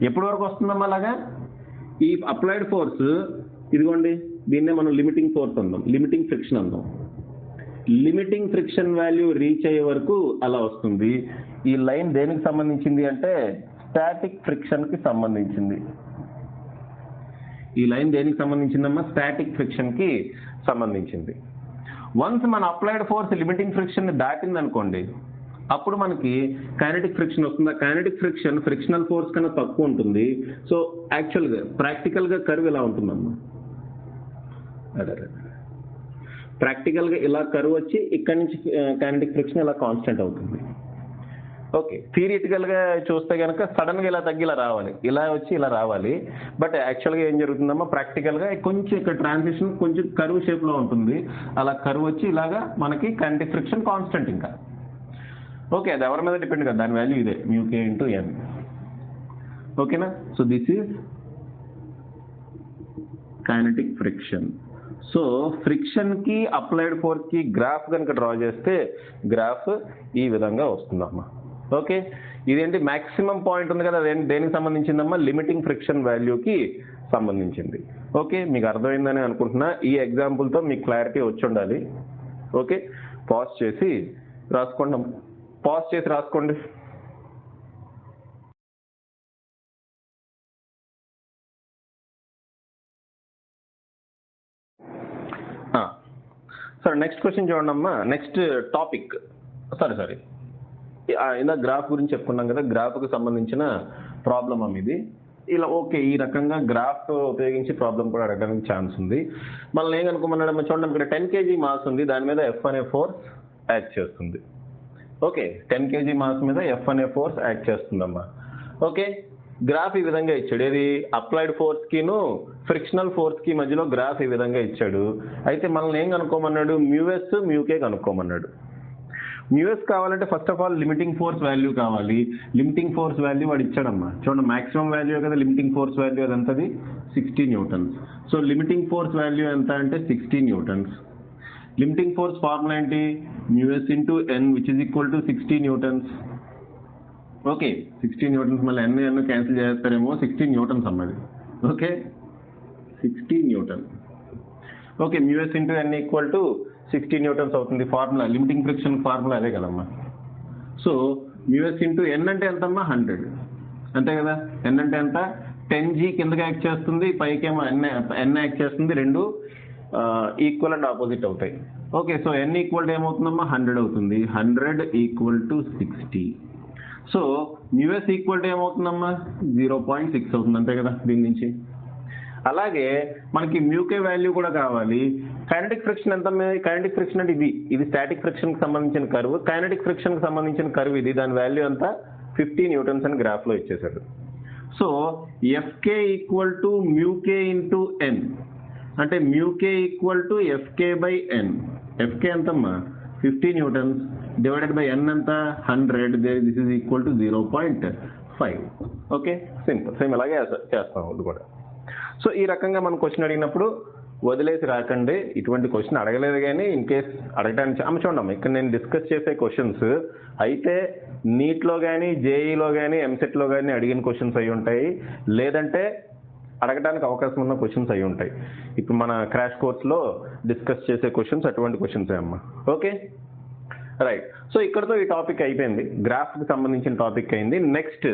ఎప్పటి వరకు వస్తుందమ్మా అలాగా? ఈ అప్లైడ్ ఫోర్స్ ఇదిగోండి, దీన్నే మనం లిమిటింగ్ ఫోర్స్ అందాం, లిమిటింగ్ ఫ్రిక్షన్ అందాం. లిమిటింగ్ ఫ్రిక్షన్ వాల్యూ రీచ్ అయ్యే వరకు అలా వస్తుంది. ఈ లైన్ దేనికి సంబంధించింది అంటే స్టాటిక్ ఫ్రిక్షన్కి సంబంధించింది. ఈ లైన్ దేనికి సంబంధించిందమ్మా? స్టాటిక్ ఫ్రిక్షన్కి సంబంధించింది. వన్స్ మన అప్లైడ్ ఫోర్స్ లిమిటింగ్ ఫ్రిక్షన్ని దాటింది అనుకోండి, అప్పుడు మనకి కైనెటిక్ ఫ్రిక్షన్ వస్తుంది. ఆ కైనెటిక్ ఫ్రిక్షన్ ఫ్రిక్షనల్ ఫోర్స్ కన్నా తక్కువ ఉంటుంది. సో యాక్చువల్గా ప్రాక్టికల్గా కర్వ్ ఇలా ఉంటుందమ్మా. ప్రాక్టికల్గా ఇలా కర్వ్ వచ్చి ఇక్కడి నుంచి కైనెటిక్ ఫ్రిక్షన్ ఇలా కాన్స్టెంట్ అవుతుంది. ఓకే, థియరిటికల్గా చూస్తే కనుక సడన్గా ఇలా తగ్గి ఇలా రావాలి, ఇలా వచ్చి ఇలా రావాలి. బట్ యాక్చువల్గా ఏం జరుగుతుందమ్మా? ప్రాక్టికల్గా కొంచెం ఇక్కడ ట్రాన్సిషన్ కొంచెం కర్వ్ షేప్లో ఉంటుంది. అలా కర్వ్ వచ్చి ఇలాగా మనకి కైనెటిక్ ఫ్రిక్షన్ కాన్స్టెంట్ ఇంకా. ఓకే, అది ఎవరి మీద డిపెండ్ కదా, దాని వాల్యూ ఇదే µk × n. ఓకేనా? So this is kinetic friction. So ఫ్రిక్షన్కి అప్లైడ్ ఫోర్స్కి గ్రాఫ్ కనుక డ్రా చేస్తే గ్రాఫ్ ఈ విధంగా వస్తుందమ్మా. ఓకే, ఇదేంటి మ్యాక్సిమం పాయింట్ ఉంది కదా, దేనికి సంబంధించిందమ్మా? లిమిటింగ్ ఫ్రిక్షన్ వాల్యూకి సంబంధించింది. ఓకే, మీకు అర్థమైందని అనుకుంటున్నా. ఈ ఎగ్జాంపుల్తో మీకు క్లారిటీ వచ్చి ఉండాలి. ఓకే, పాజ్ చేసి రాసుకోండి. సరే, నెక్స్ట్ క్వశ్చన్ చూడండి అమ్మా. నెక్స్ట్ టాపిక్, సారీ ఇందా గ్రాఫ్ గురించి చెప్పుకున్నాం కదా, గ్రాఫ్కి సంబంధించిన ప్రాబ్లం ఇది. ఇలా ఓకే, ఈ రకంగా గ్రాఫ్ ఉపయోగించి ప్రాబ్లం కూడా అడగడానికి ఛాన్స్ ఉంది. మనల్ని ఏమనుకోమన్నాడమ్మా చూడండి, ఇక్కడ 10 kg మాస్ ఉంది, దాని మీద ఎఫ్ అనే ఫోర్స్ యాక్ట్ చేస్తుంది. ఓకే, 10 kg మాస్ మీద ఎఫ్ అనే ఫోర్స్ యాక్ట్ చేస్తుందమ్మా. ఓకే, గ్రాఫ్ ఈ విధంగా ఇచ్చాడు. ఏది అప్లైడ్ ఫోర్స్కిను ఫ్రిక్షనల్ ఫోర్స్కి మధ్యలో గ్రాఫ్ ఈ విధంగా ఇచ్చాడు. అయితే మనల్ని ఏం కనుక్కోమన్నాడు, మ్యూఎస్ మ్యూకే కనుక్కోమన్నాడు. మ్యూఎస్ కావాలంటే first of all limiting force value కావాలి. లిమిటింగ్ ఫోర్స్ వాల్యూ వాడు ఇచ్చాడమ్మా. చూడండి, మాక్సిమం వాల్యూ కదా లిమిటింగ్ ఫోర్స్ వాల్యూ, అది ఎంతది 60 newtons. So limiting force value ఎంత అంటే 60 న్యూటన్స్. లిమిటింగ్ ఫోర్స్ ఫార్ములా ఏంటి, మ్యూఎస్ into N which is equal to 60 newtons. Okay, 60 newtons, మళ్ళీ ఎన్ క్యాన్సిల్ చేస్తారేమో, 60 న్యూటన్స్ అన్నది. Okay, 60 newton. Okay, mu S into N equal to 60 newtons అవుతుంది. Formula limiting friction formula అదే కదమ్మా. So మ్యూఎస్ into N అంటే ఎంతమ్మా, 100, అంతే కదా. ఎన్ అంటే ఎంత, 10g కిందకి యాక్ట్ చేస్తుంది, పైకేమో ఎన్ యాక్ట్ చేస్తుంది, రెండు ఈక్వల్ అండ్ ఆపోజిట్ అవుతాయి. ఓకే, సో ఎన్ ఈక్వల్ ఏమవుతుందమ్మా, 100 అవుతుంది. 100 equal to 60. So mu S equal to ఏమవుతుందమ్మా, 0.6 అవుతుంది, అంతే కదా దీని నుంచి. అలాగే మనకి మ్యూకే వాల్యూ కూడా కావాలి. కైనెటిక్ ఫ్రిక్షన్ ఎంత, కైనెటిక్ ఫ్రిక్షన్ అంటే ఇది స్టాటిక్ ఫ్రిక్షన్కి సంబంధించిన కర్వ్, కైనెటిక్ ఫ్రిక్షన్కి సంబంధించిన కర్వ్ ఇది. దాని వాల్యూ అంతా 50 న్యూటన్స్ అని గ్రాఫ్లో ఇచ్చేసాడు. So FK equal to mu K into N అంటే mu K equal to FK by N. FK ఎంతమ్మా, 50 న్యూటన్స్ డివైడెడ్ బై ఎన్ ఎంత, 100. This is equal to 0.5. Okay, simple. Same ఇలాగే చేస్తాం ఇది కూడా. సో ఈ రకంగా మనం క్వశ్చన్ అడిగినప్పుడు వదిలేసి రాకండి. ఇటువంటి క్వశ్చన్ అడగలేదు కానీ ఇన్ కేస్ అడగడానికి చూడమ్మా, ఇక్కడ నేను డిస్కస్ చేసే క్వశ్చన్స్ అయితే నీట్లో కానీ జేఈలో కానీ ఎంసెట్లో కానీ అడిగిన క్వశ్చన్స్ అయి ఉంటాయి, లేదంటే అడగడానికి అవకాశం ఉన్న క్వశ్చన్స్ అయి ఉంటాయి. ఇప్పుడు మన క్రాష్ కోర్స్లో డిస్కస్ చేసే క్వశ్చన్స్ అటువంటి క్వశ్చన్సే అమ్మా. Okay, right. సో ఇక్కడతో ఈ టాపిక్ అయిపోయింది, గ్రాఫ్కి సంబంధించిన టాపిక్ అయింది. నెక్స్ట్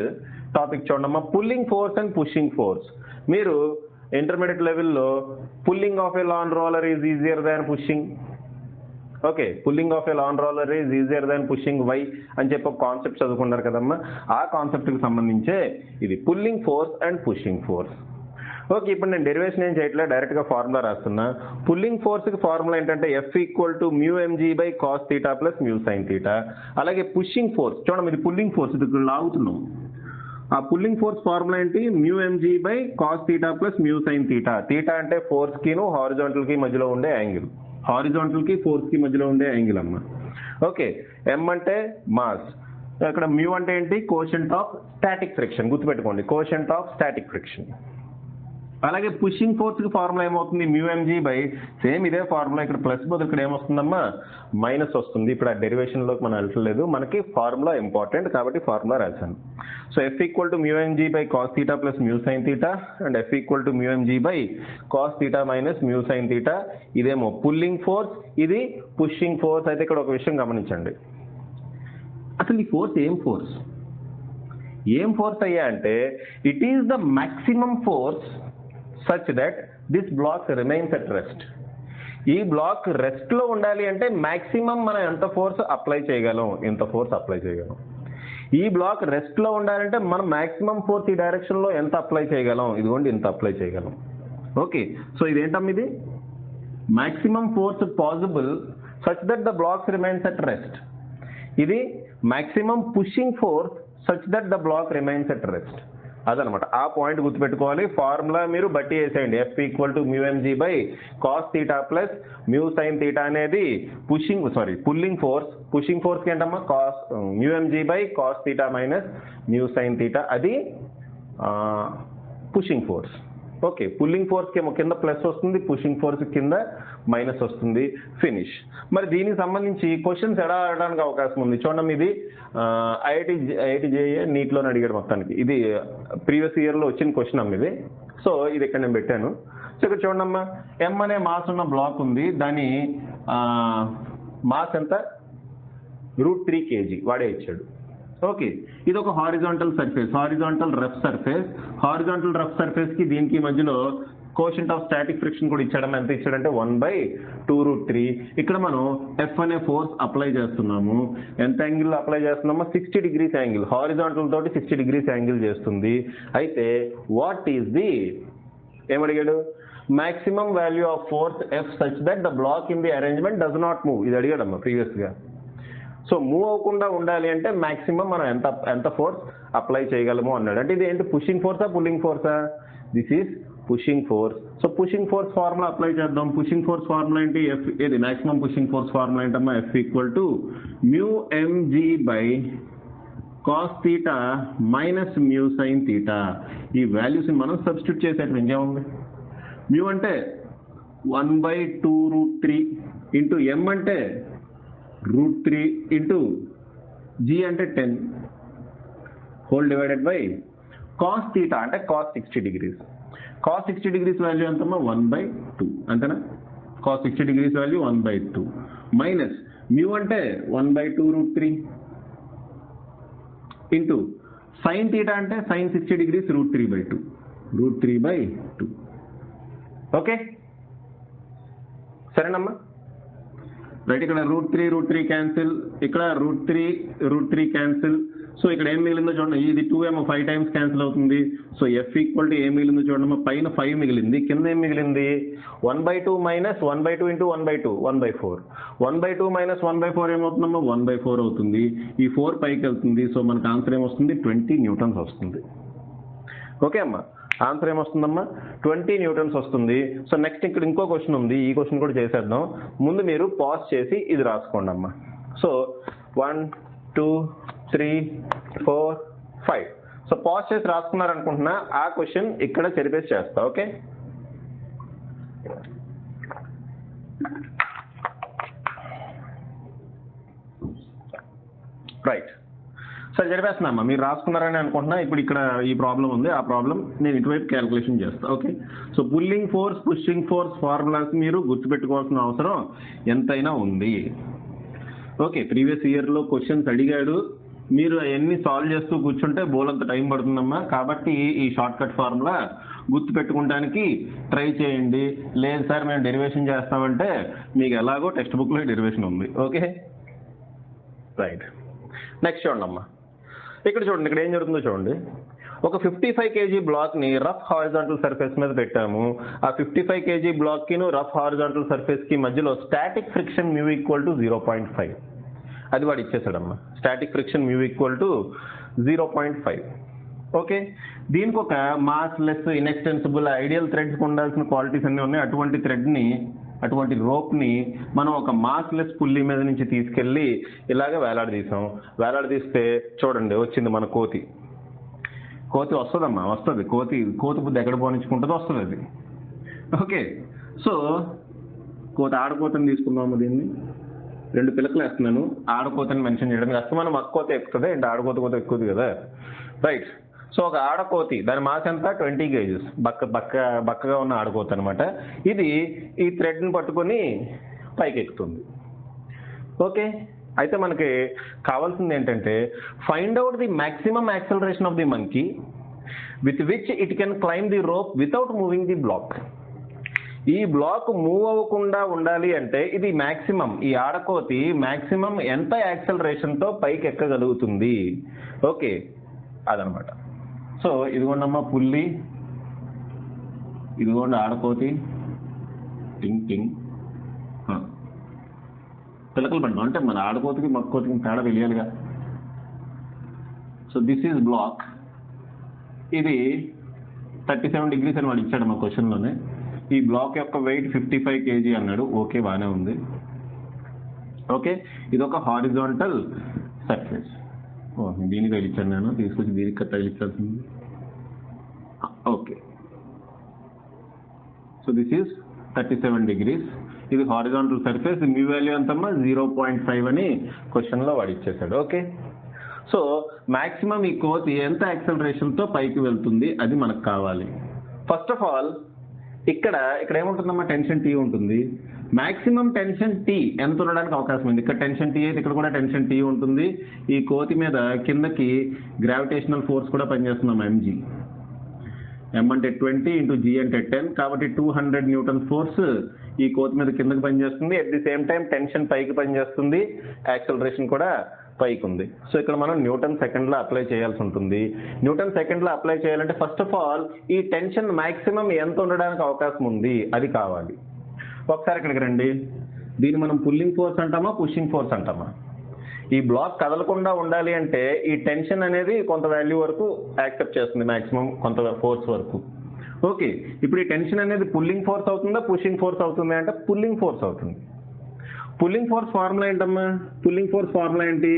టాపిక్ చూడమ్మా, pulling force and pushing force. మీరు ఇంటర్మీడియట్ లెవెల్లో pulling of a lawn roller is easier than pushing. Okay, pulling of a lawn roller is easier than pushing why అని చెప్పి ఒక కాన్సెప్ట్ చదువుకున్నారు కదమ్మా. ఆ కాన్సెప్ట్కి సంబంధించే ఇది pulling force and pushing force. Okay, ఇప్పుడు నేను డెరివేషన్ ఏం చేయట్లేదు, డైరెక్ట్గా ఫార్ములా రాస్తున్నా. పుల్లింగ్ ఫోర్స్కి ఫార్ములా ఏంటంటే F equal to mu MG by cos theta plus mu sine theta. అలాగే పుషింగ్ ఫోర్స్ చూడండి, ఇది పుల్లింగ్ ఫోర్స్, ఇది లాగుతున్నాం. ఆ పుల్లింగ్ ఫోర్స్ ఫార్ములా ఏంటి, mu MG by cos theta plus mu sine theta. Theta అంటే ఫోర్స్కిను హారిజాంటల్కి మధ్యలో ఉండే యాంగిల్, హారిజాంటల్కి ఫోర్స్కి మధ్యలో ఉండే యాంగిల్ అమ్మ. ఓకే, ఎం అంటే మాస్, ఇక్కడ మ్యూ అంటే ఏంటి, కోషెంట్ ఆఫ్ స్టాటిక్ ఫ్రిక్షన్, గుర్తుపెట్టుకోండి, కోషెంట్ ఆఫ్ స్టాటిక్ ఫ్రిక్షన్. అలాగే పుషింగ్ ఫోర్స్కి ఫార్ములా ఏమవుతుంది, మ్యూ ఎంజీ బై సేమ్ ఇదే ఫార్ములా, ఇక్కడ ప్లస్ బదులు ఇక్కడ ఏమొస్తుందమ్మా, మైనస్ వస్తుంది. ఇప్పుడు ఆ డెరివేషన్లోకి మనం వెళ్ళట్లేదు, మనకి ఫార్ములా ఇంపార్టెంట్ కాబట్టి ఫార్ములా రాశాను. So F equal to mu MG by cos theta plus mu sine theta and F equal to mu MG by cos theta minus mu sine theta. ఇదేమో పుల్లింగ్ ఫోర్స్, ఇది pushing force. అయితే ఇక్కడ ఒక విషయం గమనించండి, అసలు ఈ ఫోర్స్ ఏం ఫోర్స్, ఏం ఫోర్స్ అయ్యా అంటే it is the maximum force such that this block remains at rest. ఈ బ్లాక్ రెస్ట్ లో ఉండాలి అంటే మాక్సిమం మనం ఎంత ఫోర్స్ అప్లై చేయగలం, ఎంత ఫోర్స్ అప్లై చేయగలం. ఈ బ్లాక్ రెస్ట్ లో ఉండాలంటే మనం మాక్సిమం ఫోర్స్ ఈ డైరెక్షన్ లో ఎంత అప్లై చేయగలం, ఇదిగోండి ఇంత అప్లై చేయగలం. ఓకే, సో ఇదేంటమ్మా, ఇది maximum force possible such that the blocks remains at rest. ఇది maximum pushing force such that the block remains at rest. అదనమాట, ఆ పాయింట్ గుర్తుపెట్టుకోవాలి. ఫార్ములా మీరు బట్టి వేసేయండి, F equal to mu MG by cos theta plus mu sine theta అనేది pulling force. Pushing ఫోర్స్కి ఏంటమ్మా, cos mu MG by cos theta minus mu sine theta, అది pushing force. Okay, pulling ఫోర్స్కి ఏమో కింద plus వస్తుంది, pushing force కింద minus వస్తుంది, finish. మరి దీనికి సంబంధించి క్వశ్చన్స్ ఎలా అడగడానికి అవకాశం ఉంది చూడండి. ఇది ఐఐటి జేఏ నీట్లోనే అడిగాడు మొత్తానికి, ఇది ప్రీవియస్ ఇయర్లో వచ్చిన క్వశ్చన్ అమ్మ ఇది. సో ఇది ఇక్కడ నేను పెట్టాను. సో ఇక్కడ చూడండి అమ్మా, ఎం అనే మాస్ ఉన్న బ్లాక్ ఉంది, దాని మాస్ ఎంత, √3 kg వాడే ఇచ్చాడు. ఓకే, ఇది ఒక horizontal surface, horizontal rough surface. Horizontal rough surface కి దీనికి మధ్యలో కోషంట్ ఆఫ్ స్టాటిక్ ఫ్రిక్షన్ కూడా ఇచ్చాడమ్మా. ఎంత ఇచ్చాడంటే 1/2√3. ఇక్కడ మనం F అనే ఫోర్స్ అప్లై చేస్తున్నాము. ఎంత యాంగిల్ అప్లై చేస్తున్నామో 60 degrees యాంగిల్, హారిజాంటల్ తోటి 60 degrees యాంగిల్ చేస్తుంది. అయితే వాట్ ఈస్ ది ఏమడిగాడు, maximum value of force F such that the block in the arrangement does not move. ఇది అడిగాడమ్మా ప్రీవియస్ గా. సో మూవ్ అవ్వకుండా ఉండాలి అంటే మాక్సిమం మనం ఎంత ఫోర్స్ అప్లై చేయగలము అన్నాడు. అంటే ఇది ఏంటి, పుషింగ్ ఫోర్సా పుల్లింగ్ ఫోర్సా? This is pushing force. So pushing force formula apply చేద్దాం. పుషింగ్ ఫోర్స్ ఫార్ములా ఏంటి, F ఏది మాక్సిమం పుషింగ్ ఫోర్స్ ఫార్ములా ఏంటమ్మా, F =μmg by cos theta minus mu sine theta. ఈ వాల్యూస్ మనం సబ్స్టిట్యూట్ చేసేట ఇంకేముంది, మ్యూ అంటే 1/2√3 ఇంటూ m అంటే √3 ఇంటూ g అంటే 10 whole divided by cos theta అంటే cos 60 degrees. Cos 60 degrees value ఎంతమ్మా, 1/2 అంతేనా. Cos 60 degrees value 1/2 minus mu అంటే 1/2√3 ఇంటూ సైన్ థీటా అంటే సైన్ 60 degrees √3/2. ఓకే సరేనమ్మా. రైట్, ఇక్కడ √3 క్యాన్సిల్, ఇక్కడ √3 క్యాన్సిల్. సో ఇక్కడ ఏం మిగిలిందో చూడండి, ఇది 2m 5 times క్యాన్సిల్ అవుతుంది. సో F ఏం మిగిలిందో చూడండి, పైన 5 మిగిలింది, కింద ఏం మిగిలింది, 1/2 మైనస్ 1/2 ఇంటూ 1/2 1/4. 1/2 మైనస్ 1/4 ఏమవుతుందమ్మా, 1/4 అవుతుంది. ఈ 4 పైకి వెళ్తుంది. సో మనకు ఆన్సర్ ఏమొస్తుంది, 20 newtons వస్తుంది. ఓకే అమ్మా, ఆన్సర్ ఏమొస్తుందమ్మా, 20 newtons వస్తుంది. సో నెక్స్ట్ ఇక్కడ ఇంకో క్వశ్చన్ ఉంది, ఈ క్వశ్చన్ కూడా చేసేద్దాం. ముందు మీరు పాజ్ చేసి ఇది రాసుకోండి అమ్మా. సో 1 2 3 4 5. సో పాజ్ చేసి రాసుకున్నారు అనుకుంటున్నా. ఆ క్వశ్చన్ ఇక్కడ చెరిపేసి చేస్తా. ఓకే రైట్, సరే జరిపేస్తున్నామ్మా. మీరు రాసుకున్నారని అనుకుంటున్నా. ఇప్పుడు ఇక్కడ ఈ ప్రాబ్లం ఉంది, ఆ ప్రాబ్లం నేను ఇటువైపు క్యాలిక్యులేషన్ చేస్తా. Okay, so pulling force pushing force formulas మీరు గుర్తుపెట్టుకోవాల్సిన అవసరం ఎంతైనా ఉంది. ఓకే, ప్రీవియస్ ఇయర్లో క్వశ్చన్స్ అడిగాడు, మీరు అవన్నీ సాల్వ్ చేస్తూ కూర్చుంటే బోలంత టైం పడుతుందమ్మా. కాబట్టి ఈ షార్ట్ కట్ ఫార్ములా గుర్తుపెట్టుకోవడానికి ట్రై చేయండి. లేదు సార్ మేము డెరివేషన్ చేస్తామంటే మీకు ఎలాగో టెక్స్ట్ బుక్లో డెరివేషన్ ఉంది. ఓకే రైట్, నెక్స్ట్ చూడండి అమ్మా. ఇక్కడ చూడండి, ఇక్కడ ఏం జరుగుతుందో చూడండి. ఒక 55 kg బ్లాక్ని రఫ్ హారిజాంటల్ సర్ఫేస్ మీద పెట్టాము. ఆ 55 kg బ్లాక్కి రఫ్ హారిజాంటల్ సర్ఫేస్కి మధ్యలో స్టాటిక్ ఫ్రిక్షన్ μ = 0.5. అది వాడు ఇచ్చేసాడమ్మా. Static friction μ = 0.5. ఓకే, దీనికి ఒక మాస్ లెస్ ఇన్ఎక్స్టెన్సిబుల్ ఐడియల్ థ్రెడ్స్కి ఉండాల్సిన క్వాలిటీస్ అన్నీ ఉన్నాయి. అటువంటి రోప్ని మనం ఒక మాస్ లెస్ పుల్లీ మీద నుంచి తీసుకెళ్ళి ఇలాగ వేలాడదీసాం. వేలాడదీస్తే చూడండి వచ్చింది మన కోతి వస్తుందమ్మా, వస్తుంది. కోతి బుద్ధి ఎక్కడ పోనించుకుంటుందో వస్తుంది అది. ఓకే, సో ఆడకోతని తీసుకుందాము. దీన్ని 2 పిలకలు వేస్తున్నాను. ఆడకోతని మెన్షన్ చేయడం అసలు మనం మక్కోత ఎక్కుతుంది అండ్ ఆడకోత ఎక్కువది కదా. రైట్, సో ఒక ఆడకోతి, దాని మాస్ ఎంత, 20 kgs. బక్కగా ఉన్న ఆడకోత అనమాట. ఇది ఈ థ్రెడ్ని పట్టుకొని పైకి ఎక్కుతుంది. ఓకే, అయితే మనకి కావాల్సింది ఏంటంటే find out the maximum acceleration of the monkey with which it can climb the rope without moving the block. ఈ బ్లాక్ మూవ్ అవ్వకుండా ఉండాలి అంటే ఇది మాక్సిమం, ఈ ఆడకోతి మాక్సిమం ఎంత యాక్సలరేషన్తో పైకి ఎక్కగలుగుతుంది. ఓకే అదనమాట. సో ఇదిగోండమ్మా పుల్లి, ఇదిగోండి ఆడకోతి, టింగ్ టింగ్ పిలకలు పడ్డాం. అంటే మన ఆడకోతికి మక్కోతికి తేడా తెలియాలిగా. So this is block. ఇది 37 degrees అని వాడు ఇచ్చాడు మా క్వశ్చన్లోనే. ఈ బ్లాక్ యొక్క వెయిట్ 55 kg అన్నాడు. ఓకే బాగానే ఉంది. ఓకే, ఇది ఒక హారిజాంటల్ సర్ఫేస్. దీనికి తగిలిచ్చాను నేను, తీసుకొచ్చి దీనికి తగిలించాల్సింది. Okay, so this is 37 degrees. ఇది హారిజాంటల్ సర్ఫేస్. మీ వాల్యూ ఎంతమ్మా, 0.5 అని క్వశ్చన్లో వాడు ఇచ్చేసాడు. ఓకే, సో మాక్సిమం ఈ కోతి ఎంత యాక్సలరేషన్తో పైకి వెళ్తుంది అది మనకు కావాలి. ఫస్ట్ ఆఫ్ ఆల్ ఇక్కడ ఏముంటుందమ్మా, టెన్షన్ T ఉంటుంది. మాక్సిమం టెన్షన్ T ఎంత ఉండడానికి అవకాశం ఉంది. ఇక్కడ టెన్షన్ T అయితే ఇక్కడ కూడా టెన్షన్ T ఉంటుంది. ఈ కోతి మీద కిందకి గ్రావిటేషనల్ ఫోర్స్ కూడా పనిచేస్తున్నాం mg. M అంటే 20 ఇంటూ G అంటే 10, కాబట్టి 200 న్యూటన్ ఫోర్స్ ఈ కోతి మీద కిందకి పనిచేస్తుంది. At the same time tension పైకి పనిచేస్తుంది, యాక్సలరేషన్ కూడా పైకి ఉంది. సో ఇక్కడ మనం న్యూటన్ సెకండ్లో అప్లై చేయాల్సి ఉంటుంది. న్యూటన్ సెకండ్లో అప్లై చేయాలంటే ఫస్ట్ ఆఫ్ ఆల్ ఈ టెన్షన్ మాక్సిమం ఎంత ఉండడానికి అవకాశం ఉంది అది కావాలి. ఒకసారి ఇక్కడికి రండి. దీన్ని మనం పుల్లింగ్ ఫోర్స్ అంటామా, పుషింగ్ ఫోర్స్ అంటామా? ఈ బ్లాక్ కదలకుండా ఉండాలి అంటే ఈ టెన్షన్ అనేది కొంత వాల్యూ వరకు యాక్సెప్ట్ చేస్తుంది, మాక్సిమం కొంత ఫోర్స్ వరకు. ఓకే, ఇప్పుడు ఈ టెన్షన్ అనేది పుల్లింగ్ ఫోర్స్ అవుతుందా, పుషింగ్ ఫోర్స్ అవుతుందా అంటే పుల్లింగ్ ఫోర్స్ అవుతుంది. పుల్లింగ్ ఫోర్స్ ఫార్ములా ఏంటమ్మా? పుల్లింగ్ ఫోర్స్ ఫార్ములా ఏంటి?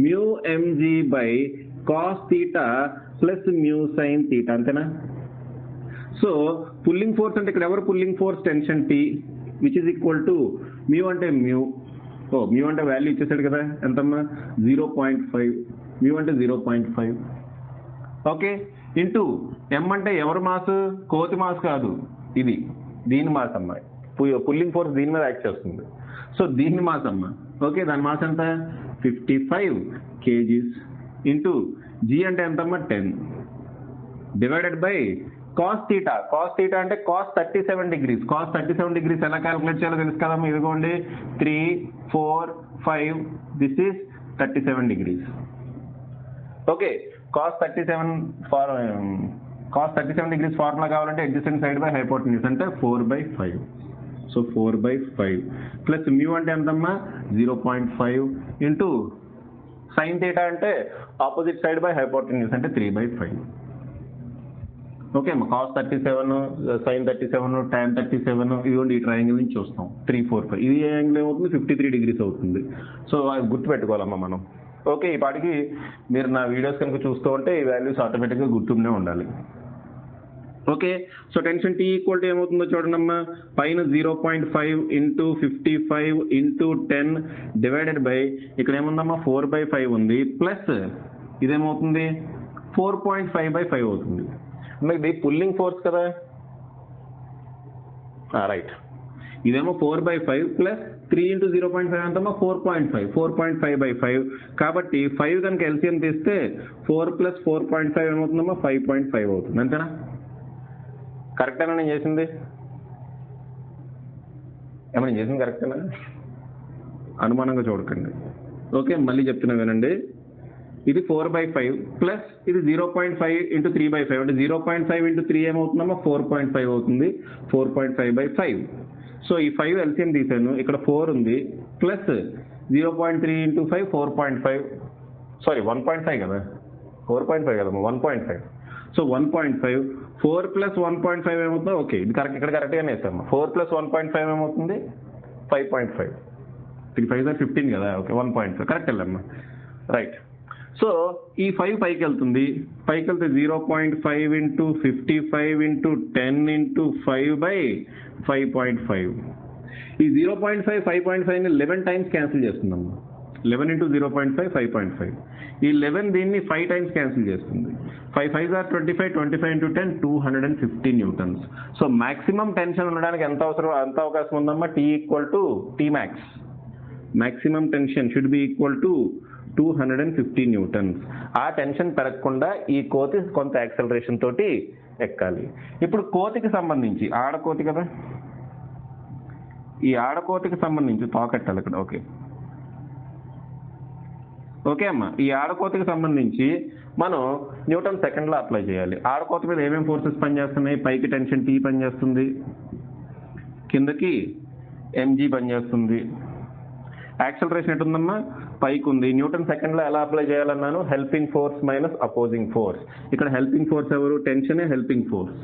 Mu MG by cos theta plus mu sine theta, అంతేనా? సో పుల్లింగ్ ఫోర్స్ అంటే ఇక్కడ ఎవరు pulling force? Tension T, which is equal to mu అంటే మ్యూ, మ్యూ అంటే value ఇచ్చేసాడు కదా, ఎంతమ్మా? 0.5. మ్యూ అంటే 0.5. ఓకే, ఇంటూ ఎం అంటే ఎవరు మాస్? కోతి మాస్ కాదు, ఇది దీని మాస్ అమ్మా. పుల్లింగ్ ఫోర్స్ దీని మీద యాక్ట్ చేస్తుంది, సో దీన్ని మాస్ అమ్మా. ఓకే, దాని మాస్ ఎంత? 55 kgs ఇంటూ జీ అంటే ఎంతమ్మా? 10 divided by cos theta. Cos theta అంటే కాస్ 37 డిగ్రీస్. కాస్ 37 డిగ్రీస్ ఎలా క్యాలిక్యులేట్ చేయాలో తెలుసు కదమ్మా. ఇదిగోండి 3, 4, 5, this is 37 degrees. Okay, cos 37 degrees formula కావాలంటే అడ్జసెంట్ సైడ్ బై హైపోటెన్యూస్ అంటే 4/5. సో 4/5 ప్లస్ మ్యూ అంటే ఎంతమ్మా? 0.5 ఇంటూ సైన్ థీటా అంటే ఆపోజిట్ సైడ్ బై హైపోటెన్యూస్ అంటే 3/5. ఓకే అమ్మా, కాస్ 37, సైన్ 37, tan 37 ఇదిగోండి ఈ ట్రయాంగిల్ నుంచి చూస్తాం 3, 4, 5. ఇది ఏ యాంగిల్ ఏమవుతుంది? 53 డిగ్రీస్ అవుతుంది. సో అది గుర్తుపెట్టుకోవాలమ్మా మనం. ఓకే, ఈ పాటికి మీరు నా వీడియోస్ కనుక చూస్తూ ఉంటే ఈ వాల్యూస్ ఆటోమేటిక్గా గుర్తుండే ఉండాలి. Okay, so tension T equal to ఏమవుతుందో చూడండమ్మా. పైన 0.5 ఇంటూ 55 ఇంటూ 10 డివైడెడ్ బై ఇక్కడ ఏముందమ్మా? 4/5 ఉంది, ప్లస్ ఇదేమవుతుంది? 4.5/5 అవుతుంది. ఇది పుల్లింగ్ ఫోర్స్ కదా, రైట్. ఇదేమో 4/5 ప్లస్ 3 ఇంటూ 0.5 అంతమా 4.5. 4.5/5 కాబట్టి 5 కనుక ఎల్సిఎం తీస్తే 4 ప్లస్ 4.5 ఏమవుతుందమ్మా? 5.5 అవుతుంది, అంతేనా? కరెక్టేనా నేను చేసింది? ఏమైనా చేసింది కరెక్టేనా? అనుమానంగా చూడకండి. ఓకే, మళ్ళీ చెప్తున్నా వినండి. ఇది 4/5 ప్లస్ ఇది 0.5 ఇంటూ 3/5 అంటే 0.5 ఇంటూ 3 ఏమవుతుందమ్మా? 4.5 అవుతుంది. 4.5/5. సో ఈ 5 ఎల్సిఎం తీసాను, ఇక్కడ 4 ఉంది, ప్లస్ 0.3 ఇంటూ 5 4.5, సారీ 1.5 కదా, 4.5 కదమ్మా, 1.5. సో 1.5, 4 ప్లస్ 1.5 ఏమవుతుందో? ఓకే, ఇది కరెక్ట్, ఇక్కడ కరెక్ట్గానే వేస్తాము. 4 ప్లస్ 1.5 ఏమవుతుంది? 5.5. 3 5 15 కదా, ఓకే 1.5 కరెక్ట్ వెళ్ళమ్మా, రైట్. సో ఈ 5 పైకి వెళ్తుంది, పైకి వెళ్తే 0.5 ఇంటూ 55 ఇంటూ 10 ఇంటూ 5/5.5. ఈ 0.5 5.5ని 11 టైమ్స్ క్యాన్సిల్ చేస్తుందమ్మా. 11 ఇంటూ 0.5 5.5. ఈ 11 దీన్ని 5 టైమ్స్ క్యాన్సిల్ చేస్తుంది. 5 5 or 25, 25 into 10 250 newtons. So maximum tension ఉండడానికి ఎంత అవకాశం ఉందమ్మా? T equal to T max. Maximum tension should be equal to 250 newtons. ఆ టెన్షన్ పెరగకుండా ఈ కోతి కొంత యాక్సలరేషన్ తోటి ఎక్కాలి. ఇప్పుడు కోతికి సంబంధించి, ఆడకోతి కదా, ఈ ఆడకోతికి సంబంధించి తాకెట్టాలి ఇక్కడ. ఓకే ఓకే అమ్మా, ఈ ఆడకోతికి సంబంధించి మనం న్యూటన్ సెకండ్లో అప్లై చేయాలి. ఆడకోతి మీద ఏమేమి ఫోర్సెస్ పనిచేస్తున్నాయి? పైకి టెన్షన్ టీ పనిచేస్తుంది, కిందకి ఎంజీ పనిచేస్తుంది. యాక్సలరేషన్ ఎటుందమ్మా? పైకి ఉంది. న్యూటన్ సెకండ్లో ఎలా అప్లై చేయాలన్నాను? Helping force minus opposing force. ఇక్కడ హెల్పింగ్ ఫోర్స్ ఎవరు? టెన్షనే హెల్పింగ్ ఫోర్స్.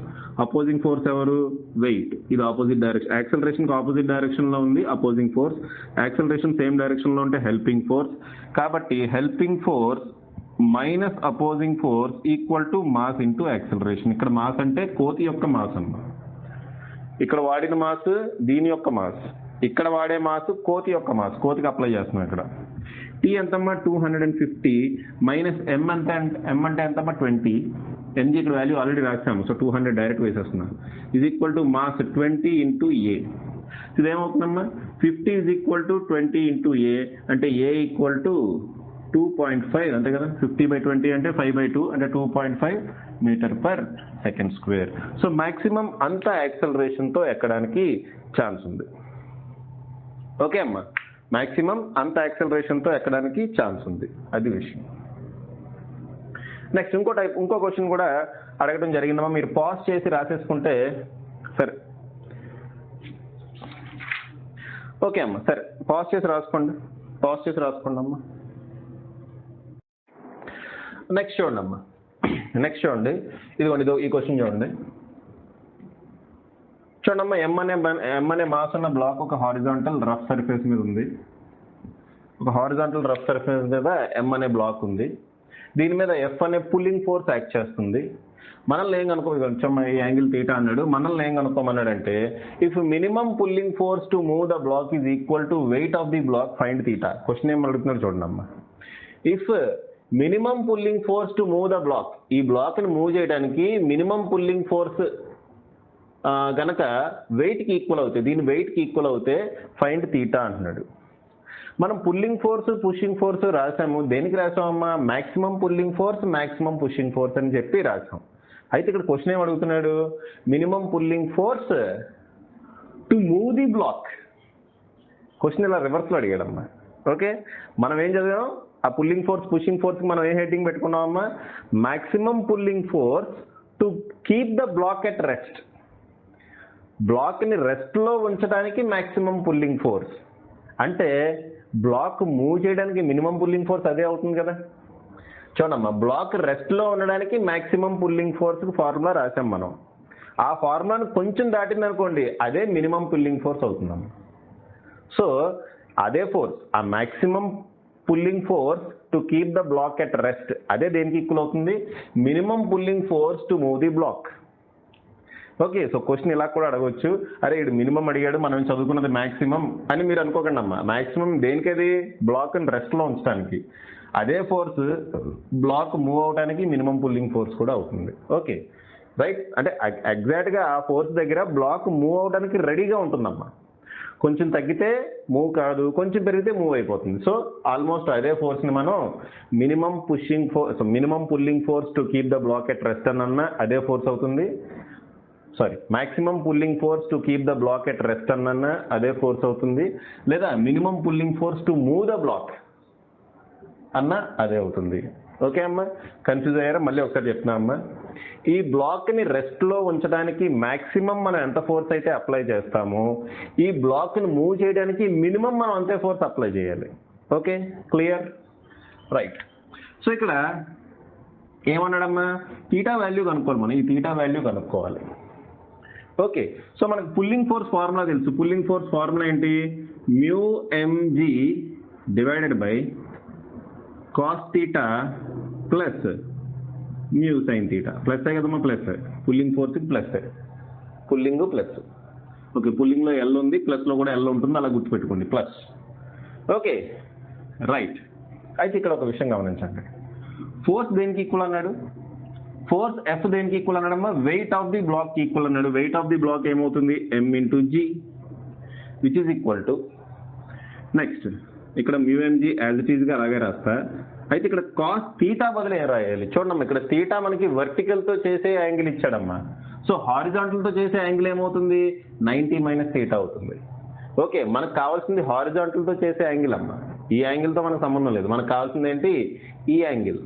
అపోజింగ్ ఫోర్స్ ఎవరు? వెయిట్. ఇది ఆపోజిట్ డైరెక్షన్. యాక్సలరేషన్కి ఆపోజిట్ డైరెక్షన్లో ఉంది అపోజింగ్ ఫోర్స్, యాక్సలరేషన్ సేమ్ డైరెక్షన్లో ఉంటే హెల్పింగ్ ఫోర్స్. కాబట్టి helping force minus opposing force equal to mass into acceleration. ఇక్కడ మాస్ అంటే కోతి యొక్క మాస్ అన్న, ఇక్కడ వాడిన మాస్ దీని యొక్క మాస్, ఇక్కడ వాడే మాస్ కోతి యొక్క మాస్. కోతికి అప్లై చేస్తున్నాం ఇక్కడ. టీ ఎంతమ్మా? 250 మైనస్ ఎం అంటే ఎంతమ్మా? 20. ఎంజీ ఇక్కడ వాల్యూ ఆల్రెడీ రాసాము, సో 200 డైరెక్ట్ వేసేస్తున్నాను. Is equal to mass 20 into A. ఇదేమవుతుందమ్మా? 50 is equal to 20 into A అంటే ఏ ఈక్వల్ టు 2.5 అంతే కదా, 50/20 అంటే 5/2 అంటే 2.5 metre per second square. So maximum అంత యాక్సలరేషన్తో ఎక్కడానికి ఛాన్స్ ఉంది. ఓకే అమ్మా, మాక్సిమం అంత యాక్సలరేషన్తో ఎక్కడానికి ఛాన్స్ ఉంది, అది విషయం. నెక్స్ట్ ఇంకో క్వశ్చన్ కూడా అడగడం జరిగిందమ్మా, మీరు పాజ్ చేసి రాసేసుకుంటే సరే. ఓకే అమ్మా, సరే పాజ్ చేసి రాసుకోండి అమ్మా. నెక్స్ట్ చూడండి అమ్మా, ఇదిగోండి ఈ క్వశ్చన్ చూడండి. చూడమ్మా, ఎం అనే మాస్ ఉన్న బ్లాక్ ఒక హారిజాంటల్ రఫ్ సర్ఫేస్ మీద ఉంది. ఒక హారిజాంటల్ రఫ్ సర్ఫేస్ మీద ఎం అనే బ్లాక్ ఉంది. దీని మీద ఎఫ్ అనే పుల్లింగ్ ఫోర్స్ యాక్ట్ చేస్తుంది. మనల్ని ఏం కనుక్కో, ఈ యాంగిల్ తీటా అన్నాడు, మనల్ని ఏం కనుక్కోమన్నాడంటే if minimum pulling force to move the block is equal to weight of the block find theta. Question ఏం అడుగుతున్నాడు చూడండి అమ్మా. If minimum pulling force to move the block, ఈ బ్లాక్ ని మూవ్ చేయడానికి మినిమం పుల్లింగ్ ఫోర్స్ గనక వెయిట్కి equal అవుతాయి, దీని వెయిట్కి ఈక్వల్ అవుతే ఫైండ్ తీటా అంటున్నాడు. మనం పుల్లింగ్ ఫోర్స్ పుషింగ్ ఫోర్స్ రాసాము, దేనికి రాసామమ్మా? Maximum pulling force maximum pushing force అని చెప్పి రాసాం. అయితే ఇక్కడ క్వశ్చన్ ఏం అడుగుతున్నాడు, minimum pulling force to move the block. Question ఇలా రివర్స్లో అడిగాడమ్మా. ఓకే, మనం ఏం చదివాం, ఆ పుల్లింగ్ ఫోర్స్ పుషింగ్ ఫోర్స్ మనం ఏ హెడ్డింగ్ పెట్టుకున్నామమ్మా? Maximum pulling force to keep the block at rest. బ్లాక్ని రెస్ట్లో ఉంచడానికి మాక్సిమం పుల్లింగ్ ఫోర్స్ అంటే బ్లాక్ మూవ్ చేయడానికి మినిమం పుల్లింగ్ ఫోర్స్ అదే అవుతుంది కదా. చూడమ్మా, బ్లాక్ రెస్ట్లో ఉండడానికి మాక్సిమం పుల్లింగ్ ఫోర్స్కి ఫార్ములా రాసాం మనం. ఆ ఫార్ములాను కొంచెం దాటింది అనుకోండి, అదే మినిమం పుల్లింగ్ ఫోర్స్ అవుతుందమ్మా. సో అదే ఫోర్స్, ఆ maximum pulling force to keep the block at rest, అదే దేనికి ఈక్వల్ అవుతుంది? Minimum pulling force to move the block. Okay, so question ఇలా కూడా అడగవచ్చు, అరే ఇది మినిమం అడిగాడు, మనం చదువుకున్నది మాక్సిమం అని మీరు అనుకోకండి అమ్మా. మాక్సిమం దేనికది? బ్లాక్ని రెస్ట్లో ఉంచడానికి. అదే ఫోర్స్ బ్లాక్ మూవ్ అవడానికి మినిమం పుల్లింగ్ ఫోర్స్ కూడా అవుతుంది. ఓకే రైట్, అంటే ఎగ్జాక్ట్గా ఆ ఫోర్స్ దగ్గర బ్లాక్ మూవ్ అవడానికి రెడీగా ఉంటుందమ్మా. కొంచెం తగ్గితే మూవ్ కాదు, కొంచెం పెరిగితే మూవ్ అయిపోతుంది. సో ఆల్మోస్ట్ అదే ఫోర్స్ని మనం minimum pulling force to keep the block at rest అన్న అదే ఫోర్స్ అవుతుంది. Maximum pulling force to keep the block at rest అన్న అదే ఫోర్స్ అవుతుంది, లేదా minimum pulling force to move the block అన్న అదే అవుతుంది. ఓకే అమ్మా, కన్ఫ్యూజ్ అయ్యారా? మళ్ళీ ఒకసారి చెప్తున్నా అమ్మా, ఈ బ్లాక్ని రెస్ట్లో ఉంచడానికి మాక్సిమం మనం ఎంత ఫోర్స్ అయితే అప్లై చేస్తామో, ఈ బ్లాక్ని మూవ్ చేయడానికి మినిమం మనం అంతే ఫోర్స్ అప్లై చేయాలి. Okay clear right. సో ఇక్కడ ఏమన్నాడమ్మా, తీటా వాల్యూ కనుక్కోవాలి మనం, ఈ తీటా వాల్యూ కనుక్కోవాలి. ఓకే, సో మనకు పుల్లింగ్ ఫోర్స్ ఫార్ములా తెలుసు. పుల్లింగ్ ఫోర్స్ ఫార్ములా ఏంటి? μmg divided by cos theta plus mu sine theta. Plus కదమ్మా, ప్లస్ పుల్లింగ్ ఫోర్స్కి ప్లస్, పుల్లింగ్ ప్లస్. ఓకే, పుల్లింగ్లో ఎల్ ఉంది, ప్లస్లో కూడా ఎల్ ఉంటుంది, అలా గుర్తుపెట్టుకోండి, ప్లస్. Okay right. అయితే ఇక్కడ ఒక విషయం గమనించండి, ఫోర్స్ దేనికి ఈక్వల్ అన్నాడు? ఫోర్స్ ఎఫ్ దేనికి ఈక్వల్ అన్నాడమ్మా? Weight of the block equal అన్నాడు. వెయిట్ ఆఫ్ ది బ్లాక్ ఏమవుతుంది? m/g which is equal to, next ఇక్కడ μmg యాజ్ ఇట్ ఈజ్గా అలాగే రాస్తా. అయితే ఇక్కడ కాస్ తీటా బదులు ఏం రాయాలి? చూడమ్మా, ఇక్కడ తీటా మనకి వర్టికల్తో చేసే యాంగిల్ ఇచ్చాడమ్మా. సో హారిజాంటల్తో చేసే యాంగిల్ ఏమవుతుంది? 90 - తీటా అవుతుంది. ఓకే, మనకు కావాల్సింది హారిజాంటల్తో చేసే యాంగిల్ అమ్మా, ఈ యాంగిల్తో మనకు సంబంధం లేదు. మనకు కావాల్సింది ఏంటి? ఈ యాంగిల్.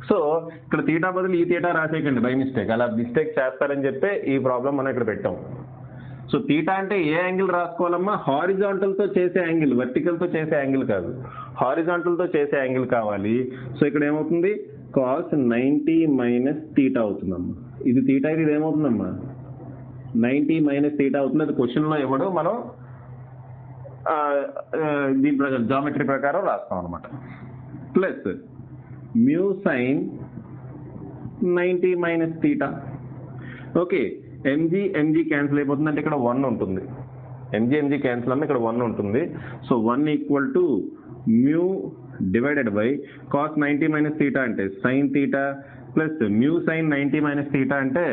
సో ఇక్కడ తీటా బదులు ఈ తీటా రాసేయకండి బై మిస్టేక్, అలా మిస్టేక్ చేస్తారని చెప్పి ఈ ప్రాబ్లం మనం ఇక్కడ పెట్టాం. సో తీటా అంటే ఏ యాంగిల్ రాసుకోవాలమ్మా? హారిజాంటల్తో చేసే యాంగిల్, వర్టికల్తో చేసే యాంగిల్ కాదు, హారిజాంటల్తో చేసే యాంగిల్ కావాలి. సో ఇక్కడ ఏమవుతుంది? కాస్ 90 - తీటా అవుతుందమ్మా. ఇది తీటా, ఇది ఏమవుతుందమ్మా? 90 - తీటా అవుతుంది. అది క్వశ్చన్లో ఇవ్వడు, మనం దీని ప్రకారం జామెట్రీ ప్రకారం రాస్తాం అనమాట. Plus mu sine 90 - theta. Okay, mg cancel అయిపోతుంది, అంటే ఇక్కడ 1 ఉంటుంది. mg క్యాన్సిల్ అన్న ఇక్కడ 1 ఉంటుంది. So 1 equal to mu divided by cos 90 - theta అంటే sine theta plus mu sine 90 - theta అంటే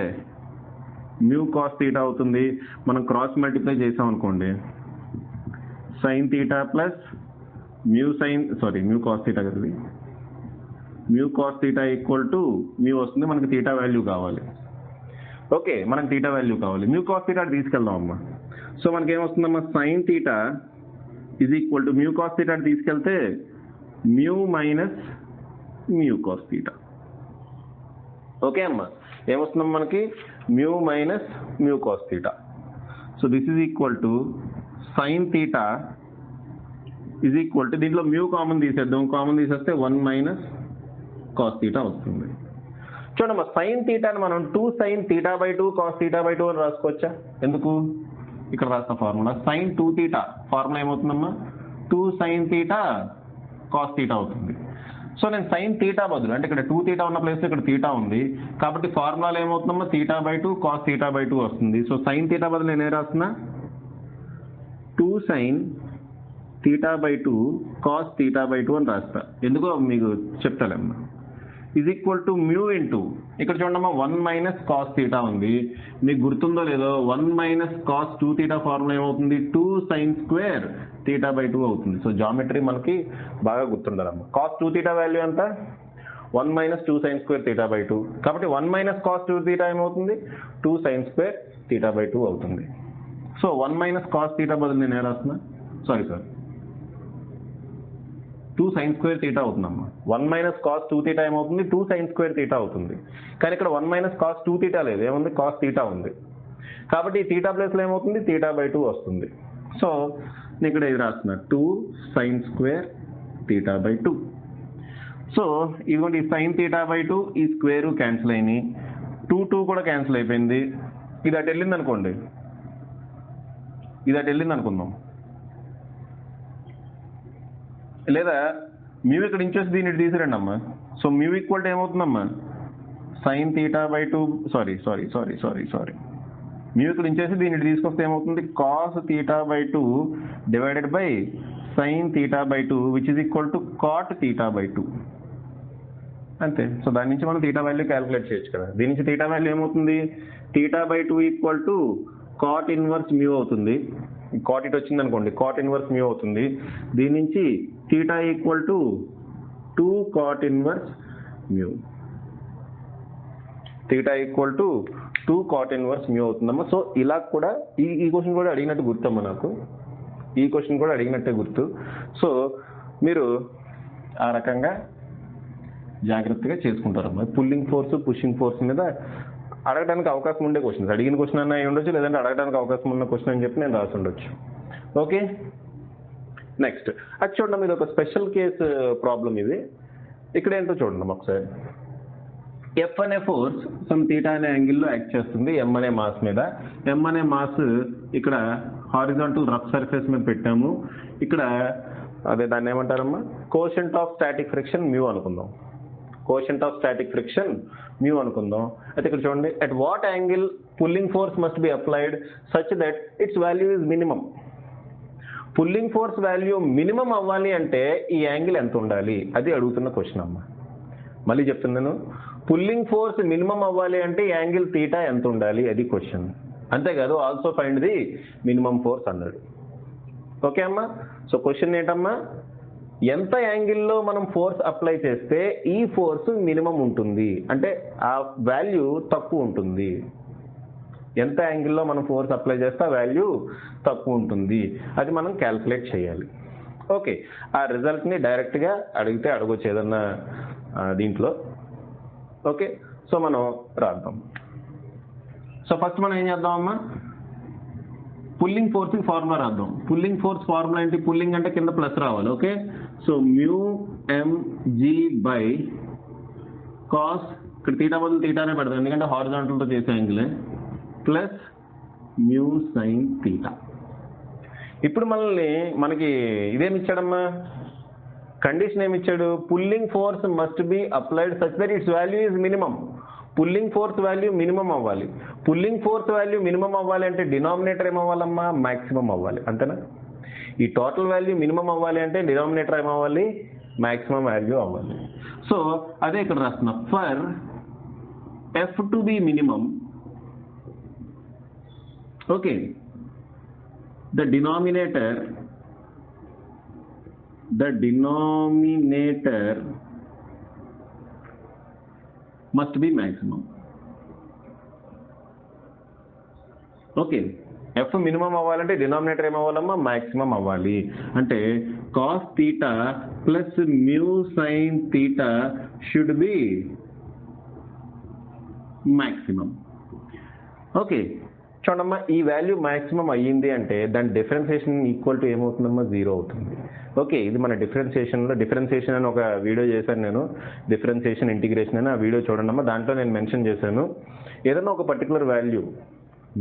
మ్యూ కాస్ తీటా అవుతుంది. మనం క్రాస్ మల్టిప్లై చేసాం అనుకోండి, sine theta plus mu cos theta కదా, mu cos theta equal to mu వస్తుంది, మనకి theta value కావాలి. ఓకే, మనకి థీటా వాల్యూ కావాలి. మ్యూ కాస్ థీటా తీసుకెళ్దాం అమ్మా. సో మనకి ఏమొస్తుందమ్మా, sine theta is equal to mu cos theta తీసుకెళ్తే mu minus mu cos theta. Okay అమ్మా, ఏమొస్తుందమ్మా మనకి mu minus mu cos theta. So this is equal to sine theta is equal to, దీంట్లో mu common తీసేద్దాం, common తీసేస్తే 1 minus cos theta వస్తుంది. చూడమ్మా, sign థీటాని మనం 2 sin θ/2 cos θ/2 అని రాసుకోవచ్చా? ఎందుకు, ఇక్కడ రాసిన ఫార్ములా సైన్ 2 θ ఫార్ములా ఏమవుతుందమ్మా, 2 sin θ కాస్ θ అవుతుంది. సో నేను సైన్ థీటా బదులు, అంటే ఇక్కడ 2 θ ఉన్న ప్లేస్ ఇక్కడ థీటా ఉంది కాబట్టి ఫార్ములాలో ఏమవుతుందమ్మా, θ/2 కాస్ θ/2 వస్తుంది. సో సైన్ థీటా బదులు నేను ఏం రాస్తున్నా, 2 sin θ/2 కాస్ θ/2 అని రాస్తా. ఎందుకో మీకు చెప్తాలేమ్మా. Is equal to mu into, ఇక్కడ చూడమ్మా 1 మైనస్ కాస్ థీటా ఉంది, మీకు గుర్తుందో లేదో 1 మైనస్ కాస్ 2 θ ఫార్ములా ఏమవుతుంది, 2 sin స్క్వేర్ θ/2 అవుతుంది. సో జామెట్రీ మనకి బాగా గుర్తుండాలమ్మా. కాస్ 2 θ వాల్యూ ఎంత, 1 మైనస్ 2 sin స్క్వేర్ θ/2, కాబట్టి 1 మైనస్ కాస్ 2 θ ఏమవుతుంది, 2 sin స్క్వేర్ θ/2 అవుతుంది. సో 1 మైనస్ కాస్ థీటా బదులు నేను ఏం రాస్తున్నా, సారీ 2 sin స్క్వేర్ థీటా అవుతుందమ్మా. 1 మైనస్ కాస్ 2 θ ఏమవుతుంది, 2 sin స్క్వేర్ థీటా అవుతుంది. కానీ ఇక్కడ 1 మైనస్ కాస్ 2 θ లేదు, ఏముంది, కాస్ థీటా ఉంది. కాబట్టి ఈ థీటా ప్లేస్లో ఏమవుతుంది, θ/2 వస్తుంది. సో నేను ఇక్కడ ఇది రాస్తున్నా, 2 sin స్క్వేర్ θ/2. సో ఇదిగోండి, sin θ/2 ఈ స్క్వేరు క్యాన్సిల్ అయినాయి, 2 కూడా క్యాన్సిల్ అయిపోయింది. ఇది అటు వెళ్ళింది అనుకోండి, ఇది అటు వెళ్ళింది అనుకుందాం, లేదా మ్యూ ఇక్కడ ఇంచేసి దీన్ని తీసిరండి అమ్మా. సో మ్యూ ఈక్వల్ టు ఏమవుతుందమ్మా, సైన్ θ/2, సారీ మ్యూ ఇక్కడ ఇంచేసి దీన్ని తీసుకొస్తే ఏమవుతుంది, cos θ/2 divided by sine θ/2 which is equal to cot θ/2 అంతే. సో దాని నుంచి మనం థీటా వాల్యూ క్యాలిక్యులేట్ చేయొచ్చు కదా. దీని నుంచి థీటా వాల్యూ ఏమవుతుంది, θ/2 equal to cot inverse mu అవుతుంది. కాట్ ఇట్ వచ్చింది అనుకోండి, కాట్ ఇన్వర్స్ మ్యూ అవుతుంది. దీని నుంచి theta equal to 2 cot inverse mu, theta equal to 2 cot inverse mu అవుతుందమ్మా. సో ఇలా కూడా ఈ క్వశ్చన్ కూడా అడిగినట్టు గుర్తమ్మా, నాకు ఈ క్వశ్చన్ కూడా అడిగినట్టే గుర్తు. సో మీరు ఆ రకంగా జాగ్రత్తగా చేసుకుంటారమ్మా. పుల్లింగ్ ఫోర్స్ పుషింగ్ ఫోర్స్ మీద అడగడానికి అవకాశం ఉండే క్వశ్చన్స్, అడిగిన క్వశ్చన్ అన్న అయి ఉండొచ్చు, లేదంటే అడగడానికి అవకాశం ఉన్న క్వశ్చన్ అని చెప్పి నేను రాసి ఉండొచ్చు. ఓకే, నెక్స్ట్ అది చూడండి, ఇది ఒక స్పెషల్ కేసు ప్రాబ్లం. ఇది ఇక్కడ ఏంటో చూడండి ఒకసారి. ఎఫ్ అనే ఫోర్స్ సమ్ థీటా అనే యాంగిల్లో యాక్ట్ చేస్తుంది ఎం అనే మాస్ మీద. ఎం అనే మాస్ ఇక్కడ హారిజాంటల్ రఫ్ సర్ఫేస్ మీద పెట్టాము. ఇక్కడ అదే దాన్ని ఏమంటారమ్మా, quotient of static friction mu అనుకుందాం, quotient of static friction mu అనుకుందాం. అయితే ఇక్కడ చూడండి, at what angle pulling force must be applied such that its value is minimum. Pulling force value minimum అవ్వాలి అంటే ఈ యాంగిల్ ఎంత ఉండాలి, అది అడుగుతున్న క్వశ్చన్ అమ్మా. మళ్ళీ చెప్తున్నాను, పుల్లింగ్ ఫోర్స్ మినిమం అవ్వాలి అంటే యాంగిల్ థీటా ఎంత ఉండాలి, అది క్వశ్చన్. అంతేకాదు also find the minimum force అన్నాడు. ఓకే అమ్మా. సో క్వశ్చన్ ఏంటమ్మా, ఎంత యాంగిల్లో మనం ఫోర్స్ అప్లై చేస్తే ఈ ఫోర్స్ మినిమం ఉంటుంది, అంటే ఆ వాల్యూ తక్కువ ఉంటుంది. ఎంత యాంగిల్లో మనం ఫోర్స్ అప్లై చేస్తే ఆ వాల్యూ తక్కువ ఉంటుంది, అది మనం క్యాల్కులేట్ చేయాలి. ఓకే, ఆ రిజల్ట్ని డైరెక్ట్గా అడిగితే అడగొచ్చు ఏదన్నా దీంట్లో. ఓకే, సో మనం రాద్దాం. సో ఫస్ట్ మనం ఏం చేద్దామమ్మా, పుల్లింగ్ ఫోర్స్కి ఫార్ములా రాద్దాం. పుల్లింగ్ ఫోర్స్ ఫార్ములా ఏంటి, పుల్లింగ్ అంటే కింద ప్లస్ రావాలి. Okay, so mu MG by cos, ఇక్కడ థీటా బదులు థీటానే పెడతాం ఎందుకంటే హారిజాంటల్తో చేసే యాంగిలే, ప్లస్ మ్యూ సైన్ థీటా. ఇప్పుడు మనకి ఇదేమి ఇచ్చాడమ్మా, కండిషన్ ఏమి ఇచ్చాడు, pulling force must be applied such that its value is minimum. Pulling force value minimum అవ్వాలి. పుల్లింగ్ ఫోర్స్ వాల్యూ మినిమం అవ్వాలి అంటే డినామినేటర్ ఏమవ్వాలమ్మా, మ్యాక్సిమం అవ్వాలి. అంతేనా, ఈ టోటల్ వాల్యూ మినిమం అవ్వాలి అంటే డినామినేటర్ ఏమవ్వాలి, మ్యాక్సిమం వాల్యూ అవ్వాలి. సో అదే ఇక్కడ రాస్తున్నా, for F to be minimum, okay, the denominator the denominator must be maximum. Okay, F minimum అవ్వాలంటే డినామినేటర్ ఏమవ్వాలమ్మా, మ్యాక్సిమం అవ్వాలి. అంటే cos theta plus mu sine theta should B maximum. Okay, చూడమ్మా, ఈ value maximum అయ్యింది అంటే దాని డిఫరెన్షియేషన్ ఈక్వల్ టు ఏమవుతుందమ్మా, 0 అవుతుంది. Okay, ఇది మన డిఫరెన్షియేషన్ అని ఒక వీడియో చేశాను నేను, డిఫరెన్షియేషన్ ఇంటిగ్రేషన్ అని. ఆ వీడియో చూడండి అమ్మా, దాంట్లో నేను మెన్షన్ చేశాను, ఏదైనా ఒక పర్టికులర్ వాల్యూ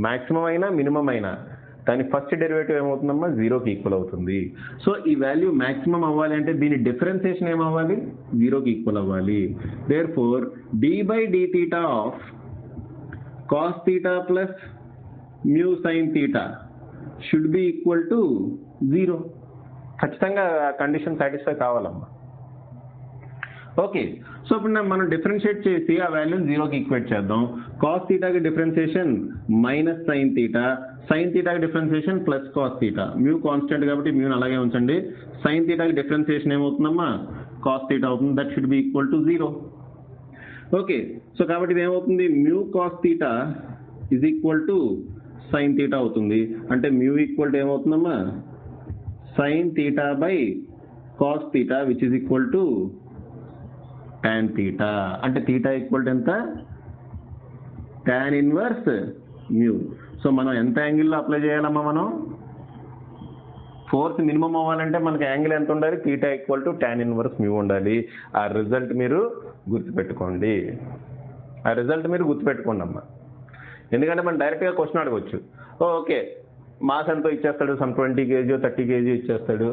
మ్యాక్సిమం అయినా మినిమం అయినా దాని ఫస్ట్ డెరివేటివ్ ఏమవుతుందమ్మా, 0కి ఈక్వల్ అవుతుంది. సో ఈ వాల్యూ మ్యాక్సిమం అవ్వాలి అంటే దీని డిఫరెన్షియేషన్ ఏమవ్వాలి, 0కి ఈక్వల్ అవ్వాలి. Therefore d by d theta of cos theta plus mu sine theta should be equal to 0. ఖచ్చితంగా కండిషన్ సాటిస్ఫై కావాలమ్మా. ఓకే, సో ఇప్పుడు మనం డిఫరెన్షియేట్ చేసి ఆ వాల్యూని 0కి ఈక్వేట్ చేద్దాం. కాస్ థీటాకి differentiation minus sine theta, sine థీటాకి differentiation plus cos theta. Mu constant కాబట్టి మ్యూని అలాగే ఉంచండి. సైన్ థీటాకి డిఫరెన్షియేషన్ ఏమవుతుందమ్మా, కాస్ థీటా అవుతుంది. That should be equal to 0. Okay, so కాబట్టి ఇది ఏమవుతుంది, mu cos theta is equal to sine theta అవుతుంది. అంటే మ్యూ ఈక్వల్ టు ఏమవుతుందమ్మా, sine theta by cos theta which is equal to tan theta. అంటే theta equal to ఎంత, tan inverse mu. So మనం ఎంత యాంగిల్లో అప్లై చేయాలమ్మా, మనం ఫోర్స్ మినిమం అవ్వాలంటే మనకి యాంగిల్ ఎంత ఉండాలి, theta equal to tan inverse mu ఉండాలి. ఆ రిజల్ట్ మీరు గుర్తుపెట్టుకోండి, అమ్మా. ఎందుకంటే మనం డైరెక్ట్గా క్వశ్చన్ అడగవచ్చు. ఓకే, మాస్ ఎంతో ఇచ్చేస్తాడు, సమ్ 20 kg 30 kg ఇచ్చేస్తాడు,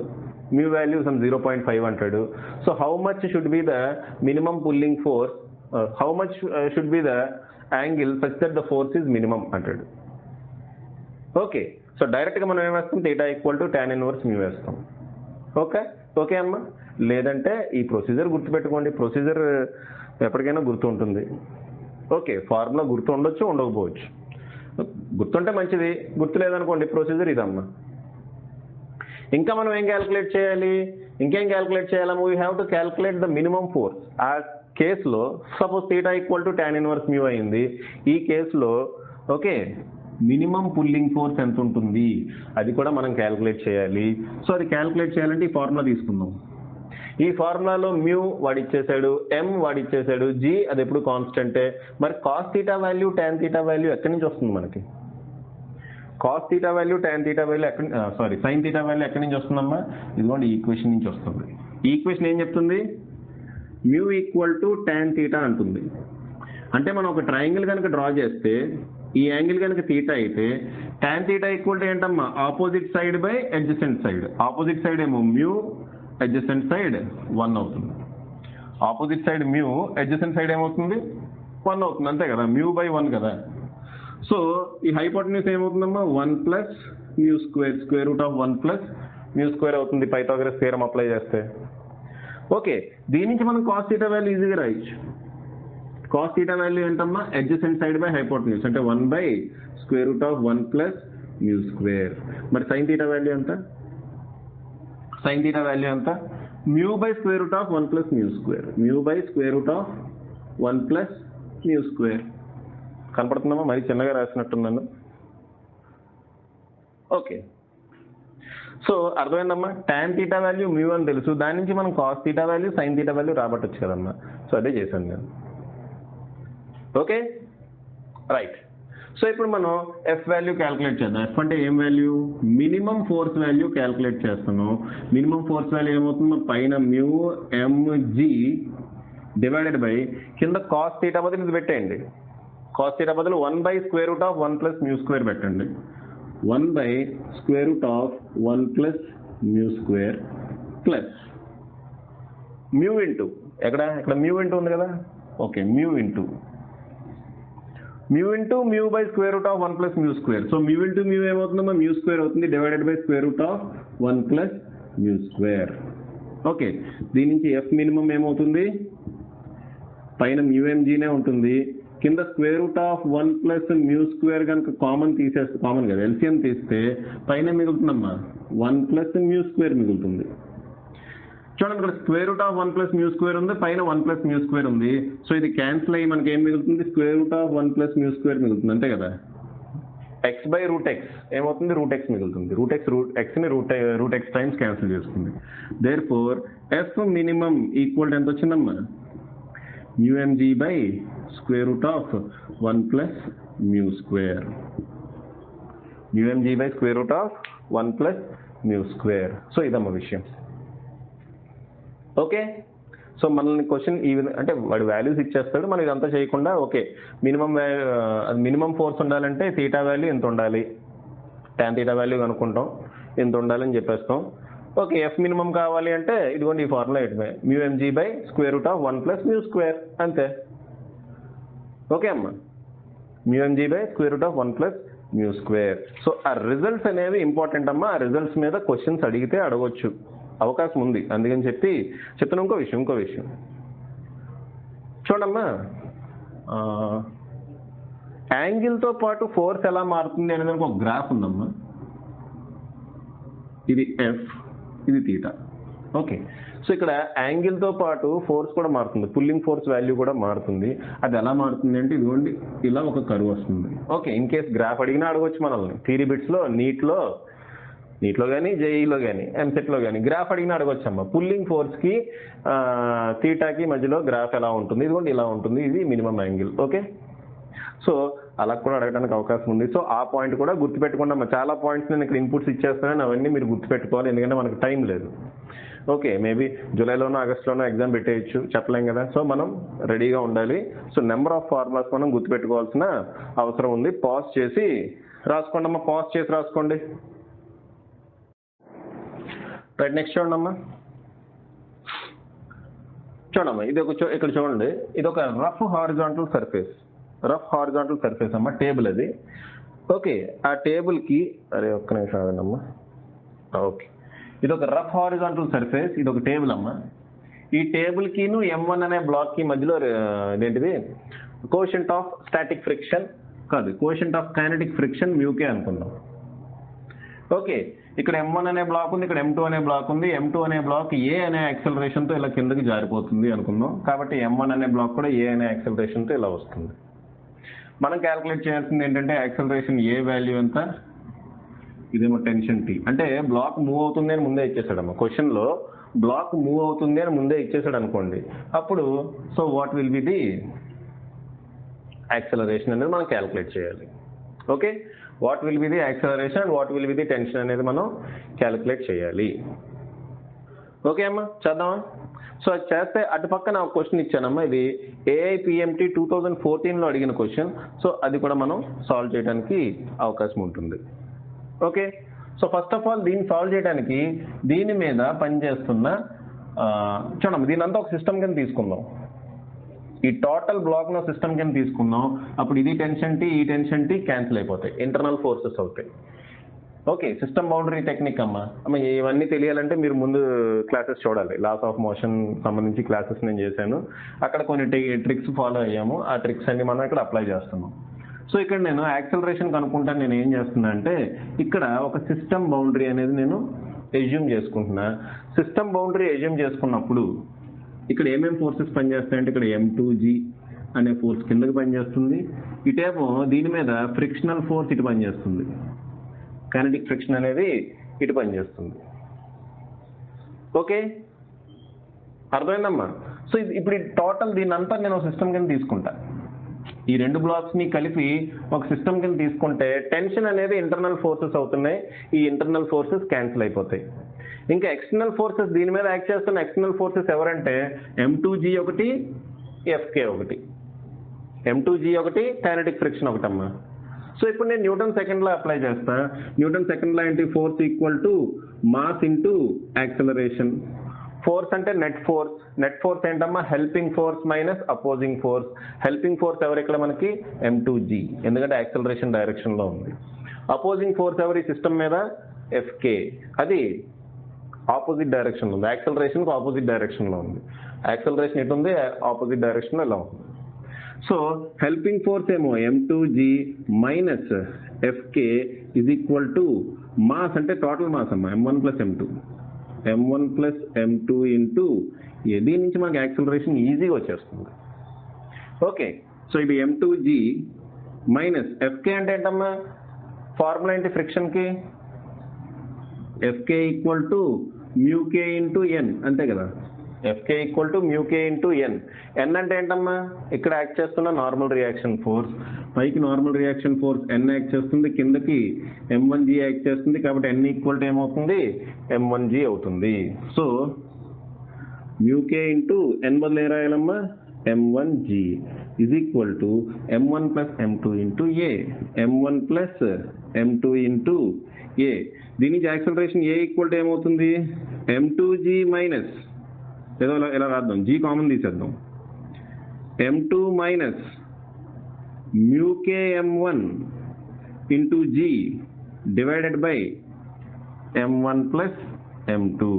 మ్యూ వాల్యూ సమ్ 0.5 అంటాడు. So how much should be the minimum pulling force, how much should be the angle such that the force is minimum అంటాడు. ఓకే, సో డైరెక్ట్గా మనం ఏం వేస్తాం, theta equal to tan inverse mu వేస్తాం. Okay అమ్మా. లేదంటే ఈ ప్రొసీజర్ గుర్తుపెట్టుకోండి, ప్రొసీజర్ ఎప్పటికైనా గుర్తు ఉంటుంది. ఓకే, ఫార్ములా గుర్తు ఉండొచ్చు, ఉండకపోవచ్చు. గుర్తుంటే మంచిది, గుర్తు లేదనుకోండి ప్రొసీజర్ ఇదమ్మా. ఇంకా మనం ఏం క్యాల్కులేట్ చేయాలి, ఇంకేం క్యాల్కులేట్ చేయాలమ్మా, we have to calculate the minimum force. ఆ కేసులో suppose theta equal to tan inverse mu అయింది. ఈ కేసులో ఓకే, మినిమం పుల్లింగ్ ఫోర్స్ ఎంత ఉంటుంది అది కూడా మనం క్యాల్కులేట్ చేయాలి. సో అది క్యాల్కులేట్ చేయాలంటే ఈ ఫార్ములా తీసుకుందాం. ఈ ఫార్ములాలో మ్యూ వాడిచ్చేసాడు, ఎం వాడిచ్చేసాడు, జీ అది ఎప్పుడు కాన్స్టెంటే. మరి cos theta value tan theta value ఎక్కడి నుంచి వస్తుంది మనకి, cos theta value tan theta value sine theta value ఎక్కడి నుంచి వస్తుందమ్మా, ఇదిగోండి ఈ ఈక్వేషన్ నుంచి వస్తుంది. ఈ ఈక్వేషన్ ఏం చెప్తుంది, mu equal to tan theta అంటుంది. అంటే మనం ఒక ట్రయాంగిల్ కనుక డ్రా చేస్తే ఈ యాంగిల్ కనుక థీటా అయితే tan థీటా ఈక్వల్ టు ఏంటమ్మా, opposite side by adjacent side. Opposite side ఏమో మ్యూ, అడ్జసెంట్ సైడ్ 1 అవుతుంది. Opposite side mu, adjacent side ఏమవుతుంది, 1 అవుతుంది, అంతే కదా, మ్యూ బై 1 కదా. సో ఈ హైపోటెన్యూస్ ఏమవుతుందమ్మా, 1 plus mu square, square root of 1 plus mu square అవుతుంది పైథాగరస్ థియరం అప్లై చేస్తే. ఓకే, దీని నుంచి మనం కాస్ థీటా వాల్యూ ఈజీగా రాయొచ్చు. కాస్ థీటా వాల్యూ ఏంటమ్మా, అడ్జసెంట్ సైడ్ బై హైపోటెన్యూస్, అంటే 1 by square root of 1 plus mu square. మరి సైన్ థీటా వాల్యూ ఎంత, సైన్ థీటా వాల్యూ ఎంత, mu by square root of 1 plus mu square, mu by square root of 1 plus mu square. కనపడుతుందమ్మా, మరి చిన్నగా రాసినట్టున్నాను. Okay, so అర్థమైందమ్మా, tan theta value mu అని తెలుసు, దాని నుంచి మనం cos theta value sine theta value రాబట్టొచ్చు కదమ్మా. సో అదే చేశాను నేను. Okay, right. సో ఇప్పుడు మనం ఎఫ్ వాల్యూ క్యాల్కులేట్ చేద్దాం. ఎఫ్ అంటే ఏం value, minimum force value calculate చేస్తాను. మినిమం ఫోర్స్ వాల్యూ ఏమవుతుందో పైన మ్యూ ఎంజీ డివైడెడ్ బై కింద కాస్ థీటా బదులు ఇది పెట్టేయండి. కాస్ థీటా బదులు 1 by square root of 1 plus mu square పెట్టండి. 1 by square root of 1 plus mu square plus mu into ఇక్కడ మ్యూ ఇంటూ ఉంది కదా. Okay, mu into mu by square root of 1 plus mu square. So mu into mu ఏమవుతుందమ్మా, mu square అవుతుంది, divided by square root of 1 plus mu square. Okay, దీని నుంచి F minimum ఏమవుతుంది, పైన mu ఎంజీనే ఉంటుంది, కింద square root of 1 plus mu square కనుక common కదా, ఎల్సిఎం తీస్తే పైన మిగులుతుందమ్మా 1 ప్లస్ మ్యూ స్క్వేర్ మిగులుతుంది. చూడండి ఇక్కడ square root of 1 plus mu square ఉంది, పైన 1 ప్లస్ మ్యూ స్క్వేర్ ఉంది. సో ఇది క్యాన్సిల్ అయ్యి మనకి ఏం మిగులుతుంది, square root of 1 plus mu square మిగులుతుంది, అంతే కదా. ఎక్స్ బై రూట్ ఎక్స్ ఏమవుతుంది, రూట్ ఎక్స్ మిగులుతుంది. రూట్ ఎక్స్ని రూట్ ఎక్స్ టైమ్స్ క్యాన్సిల్ చేసుకుంది. Therefore F minimum equal ఎంత వచ్చిందమ్మా, mu m g by square root of 1 plus mu square. Mu m g by square root of 1 plus mu square. So ఇదమ్మా విషయం. Okay, so మనల్ని question ఈ విధంగా అంటే వాడు వాల్యూస్ ఇచ్చేస్తాడు, మనం ఇదంతా చేయకుండా ఓకే మినిమం ఫోర్స్ ఉండాలంటే థీటా వాల్యూ ఎంత ఉండాలి, tan థీటా వాల్యూ కనుక్కుంటాం, ఎంత ఉండాలని చెప్పేస్తాం. ఓకే, ఎఫ్ మినిమం కావాలి అంటే ఇదిగోండి ఈ ఫార్ములా ఇటువే, mu m g by square root of 1 plus mu square, అంతే. ఓకే అమ్మా, mu m g by square root of 1 plus mu square. So ఆ రిజల్ట్స్ అనేవి ఇంపార్టెంట్ అమ్మా. ఆ రిజల్ట్స్ మీద క్వశ్చన్స్ అడిగితే అడగొచ్చు, అవకాశం ఉంది. అందుకని చెప్తున్నా. ఇంకో విషయం చూడమ్మా, యాంగిల్తో పాటు ఫోర్స్ ఎలా మారుతుంది అనేది ఒక గ్రాఫ్ ఉందమ్మా. ఇది ఎఫ్, ఇది తీటా. ఓకే, సో ఇక్కడ యాంగిల్తో పాటు ఫోర్స్ కూడా మారుతుంది, పుల్లింగ్ ఫోర్స్ వాల్యూ కూడా మారుతుంది. అది ఎలా మారుతుంది అంటే ఇదిగోండి ఇలా ఒక కర్వ్ వస్తుంది. ఓకే, ఇన్ కేస్ గ్రాఫ్ అడిగినా అడగొచ్చు మనల్ని, థియరీ బిట్స్లో నీట్లో కానీ జేఈలో కానీ ఎంసెట్లో కానీ గ్రాఫ్ అడిగినా అడగొచ్చమ్మా. పుల్లింగ్ ఫోర్స్కి తీటాకి మధ్యలో గ్రాఫ్ ఎలా ఉంటుంది, ఇదిగోండి ఇలా ఉంటుంది, ఇది మినిమం యాంగిల్. ఓకే, సో అలా కూడా అడగడానికి అవకాశం ఉంది. సో ఆ పాయింట్ కూడా గుర్తుపెట్టుకుంటామా. చాలా పాయింట్స్ నేను ఇక్కడ ఇన్పుట్స్ ఇచ్చేస్తానని అవన్నీ మీరు గుర్తుపెట్టుకోవాలి, ఎందుకంటే మనకు టైం లేదు. ఓకే, మేబీ జూలైలోనో ఆగస్టులోనో ఎగ్జామ్ పెట్టేయచ్చు, చెప్పలేం కదా. సో మనం రెడీగా ఉండాలి. సో నెంబర్ ఆఫ్ ఫార్ములాస్ మనం గుర్తుపెట్టుకోవాల్సిన అవసరం ఉంది. పాజ్ చేసి రాసుకోండి అమ్మా, పాజ్ చేసి రాసుకోండి. రైట్, నెక్స్ట్ చూడండి అమ్మా, ఇది ఇక్కడ చూడండి, ఇది ఒక రఫ్ హారిజాంటల్ సర్ఫేస్ అమ్మా, టేబుల్ అది. ఓకే, ఆ టేబుల్కి ఒక్క నిమిషం ఆగండమ్మా. ఓకే, ఇది ఒక రఫ్ హారిజాంటల్ సర్ఫేస్, ఇది ఒక టేబుల్ అమ్మా. ఈ టేబుల్కి M1 అనే బ్లాక్కి మధ్యలో ఇదేంటిది, కోషంట్ ఆఫ్ స్టాటిక్ ఫ్రిక్షన్ కాదు, quotient of kinetic friction mu K అనుకుందాం. ఓకే, ఇక్కడ M1 అనే బ్లాక్ ఉంది, ఇక్కడ M2 అనే బ్లాక్ ఉంది. M2 అనే బ్లాక్ ఏ అనే యాక్సలరేషన్తో ఇలా కిందకి జారిపోతుంది అనుకుందాం. కాబట్టి M1 అనే బ్లాక్ కూడా ఏ అనే యాక్సలరేషన్తో ఇలా వస్తుంది. మనం క్యాలిక్యులేట్ చేయాల్సింది ఏంటంటే యాక్సలరేషన్ ఏ వాల్యూ ఎంత, ఇదేమో టెన్షన్ T. అంటే బ్లాక్ మూవ్ అవుతుంది అని ముందే ఇచ్చేసాడమ్మా. క్వశ్చన్లో బ్లాక్ మూవ్ అవుతుంది అని ముందే ఇచ్చేసాడు అనుకోండి, అప్పుడు so what will be the acceleration అనేది మనం క్యాలిక్యులేట్ చేయాలి. Okay, what will be the acceleration and what will be the tension అనేది మనం క్యాలిక్యులేట్ చేయాలి. ఓకే అమ్మా, చేద్దామా. సో అది చేస్తే అటు పక్కన ఒక క్వశ్చన్ ఇచ్చానమ్మా, ఇది AIPMT 2014లో అడిగిన క్వశ్చన్. సో అది కూడా మనం సాల్వ్ చేయడానికి అవకాశం ఉంటుంది. Okay, so first of all దీన్ని సాల్వ్ చేయడానికి దీని మీద పనిచేస్తున్న చూడమ్మా, దీని అంతా ఒక సిస్టమ్ కింద తీసుకుందాం. ఈ టోటల్ బ్లాక్ను సిస్టమ్ కింద తీసుకుందాం. అప్పుడు ఇది టెన్షన్ T, ఈ టెన్షన్ T క్యాన్సిల్ అయిపోతాయి, ఇంటర్నల్ ఫోర్సెస్ అవుతాయి. ఓకే, సిస్టమ్ బౌండరీ టెక్నిక్ అమ్మా. ఇవన్నీ తెలియాలంటే మీరు ముందు క్లాసెస్ చూడాలి. లాస్ ఆఫ్ మోషన్ సంబంధించి క్లాసెస్ నేను చేశాను, అక్కడ కొన్ని ట్రిక్స్ ఫాలో అయ్యాము. ఆ ట్రిక్స్ అన్ని మనం ఇక్కడ అప్లై చేస్తున్నాం. సో ఇక్కడ నేను యాక్సలరేషన్ కనుక్కుంటాను. నేను ఏం చేస్తున్నా అంటే ఇక్కడ ఒక సిస్టమ్ బౌండరీ అనేది నేను ఎజ్యూమ్ చేసుకుంటున్నా. సిస్టమ్ బౌండరీ ఎజ్యూమ్ చేసుకున్నప్పుడు ఇక్కడ ఏమేమి ఫోర్సెస్ పనిచేస్తాయంటే ఇక్కడ M2G అనే ఫోర్స్ కిందకి పనిచేస్తుంది, ఇటేమో దీని మీద ఫ్రిక్షనల్ ఫోర్స్ ఇటు పనిచేస్తుంది, కైనెటిక్ ఫ్రిక్షన్ అనేది ఇటు పనిచేస్తుంది. ఓకే, అర్థమైందమ్మా. సో ఇప్పుడు టోటల్ దీని అంతా నేను సిస్టమ్ కింద తీసుకుంటా. ఈ రెండు బ్లాక్స్ని కలిపి ఒక సిస్టమ్ కింద తీసుకుంటే టెన్షన్ అనేది ఇంటర్నల్ ఫోర్సెస్ అవుతున్నాయి, ఈ ఇంటర్నల్ ఫోర్సెస్ క్యాన్సిల్ అయిపోతాయి. ఇంకా ఎక్స్టర్నల్ ఫోర్సెస్ దీని మీద యాక్ట్ చేస్తున్న ఎక్స్టర్నల్ ఫోర్సెస్ ఎవరంటే M2G ఒకటి, FK ఒకటి. M2G ఒకటి, కైనెటిక్ ఫ్రిక్షన్ ఒకటమ్మా. సో ఇప్పుడు నేను న్యూటన్ సెకండ్ లా అప్లై చేస్తా. న్యూటన్ సెకండ్ లా ఏంటి, force equal to mass into acceleration. Force అంటే నెట్ ఫోర్స్ ఏంటమ్మా, helping force minus opposing force. Helping force ఎవరు ఇక్కడ మనకి, M2G, ఎందుకంటే యాక్సలరేషన్ డైరెక్షన్ లో ఉంది. అపోజింగ్ ఫోర్స్ ఎవరు ఈ సిస్టమ్ మీద, FK, అది ఆపోజిట్ డైరెక్షన్ లో ఉంది, యాక్సలరేషన్ కు ఆపోజిట్ డైరెక్షన్ లో ఉంది. యాక్సలరేషన్ ఎటు ఉంది, ఆపోజిట్ డైరెక్షన్ లో ఎలా ఉంది. సో హెల్పింగ్ ఫోర్స్ ఏమో M2G minus FK is equal to mass అంటే టోటల్ మాస్ అమ్మా, M1 plus M2. m1 plus m2 into ఏ. దీని నుంచి మనకి యాక్సిలరేషన్ ఈజీగా వచ్చేస్తుంది. ఓకే, సో ఇది m2g మైనస్ fk అంటే ఏంటమ్మా, ఫార్ములా ఏంటి ఫ్రిక్షన్కి, fk equal to µk into n, అంతే కదా. fk equal to µk into n. n అంటే ఏంటమ్మా, ఇక్కడ యాక్ట్ చేస్తున్న నార్మల్ రియాక్షన్ ఫోర్స్, పైకి normal reaction force n act చేస్తుంది, కిందకి m1g యాక్ట్ చేస్తుంది, కాబట్టి n ఈక్వల్ టు ఏమవుతుంది, m1g అవుతుంది. సో µk ఇంటూ n బదులు ఏ రాయాలమ్మా, m1g is equal to m1 plus m2 into a, m1 plus m2 into a. దీని నుంచి యాక్సిలరేషన్ a ఈక్వల్ టు ఏమవుతుంది, m2g మైనస్, ఏదో ఇలా రాద్దాం, g కామన్ తీసేద్దాం, m2 minus µk m1 into g divided by m1 plus m2.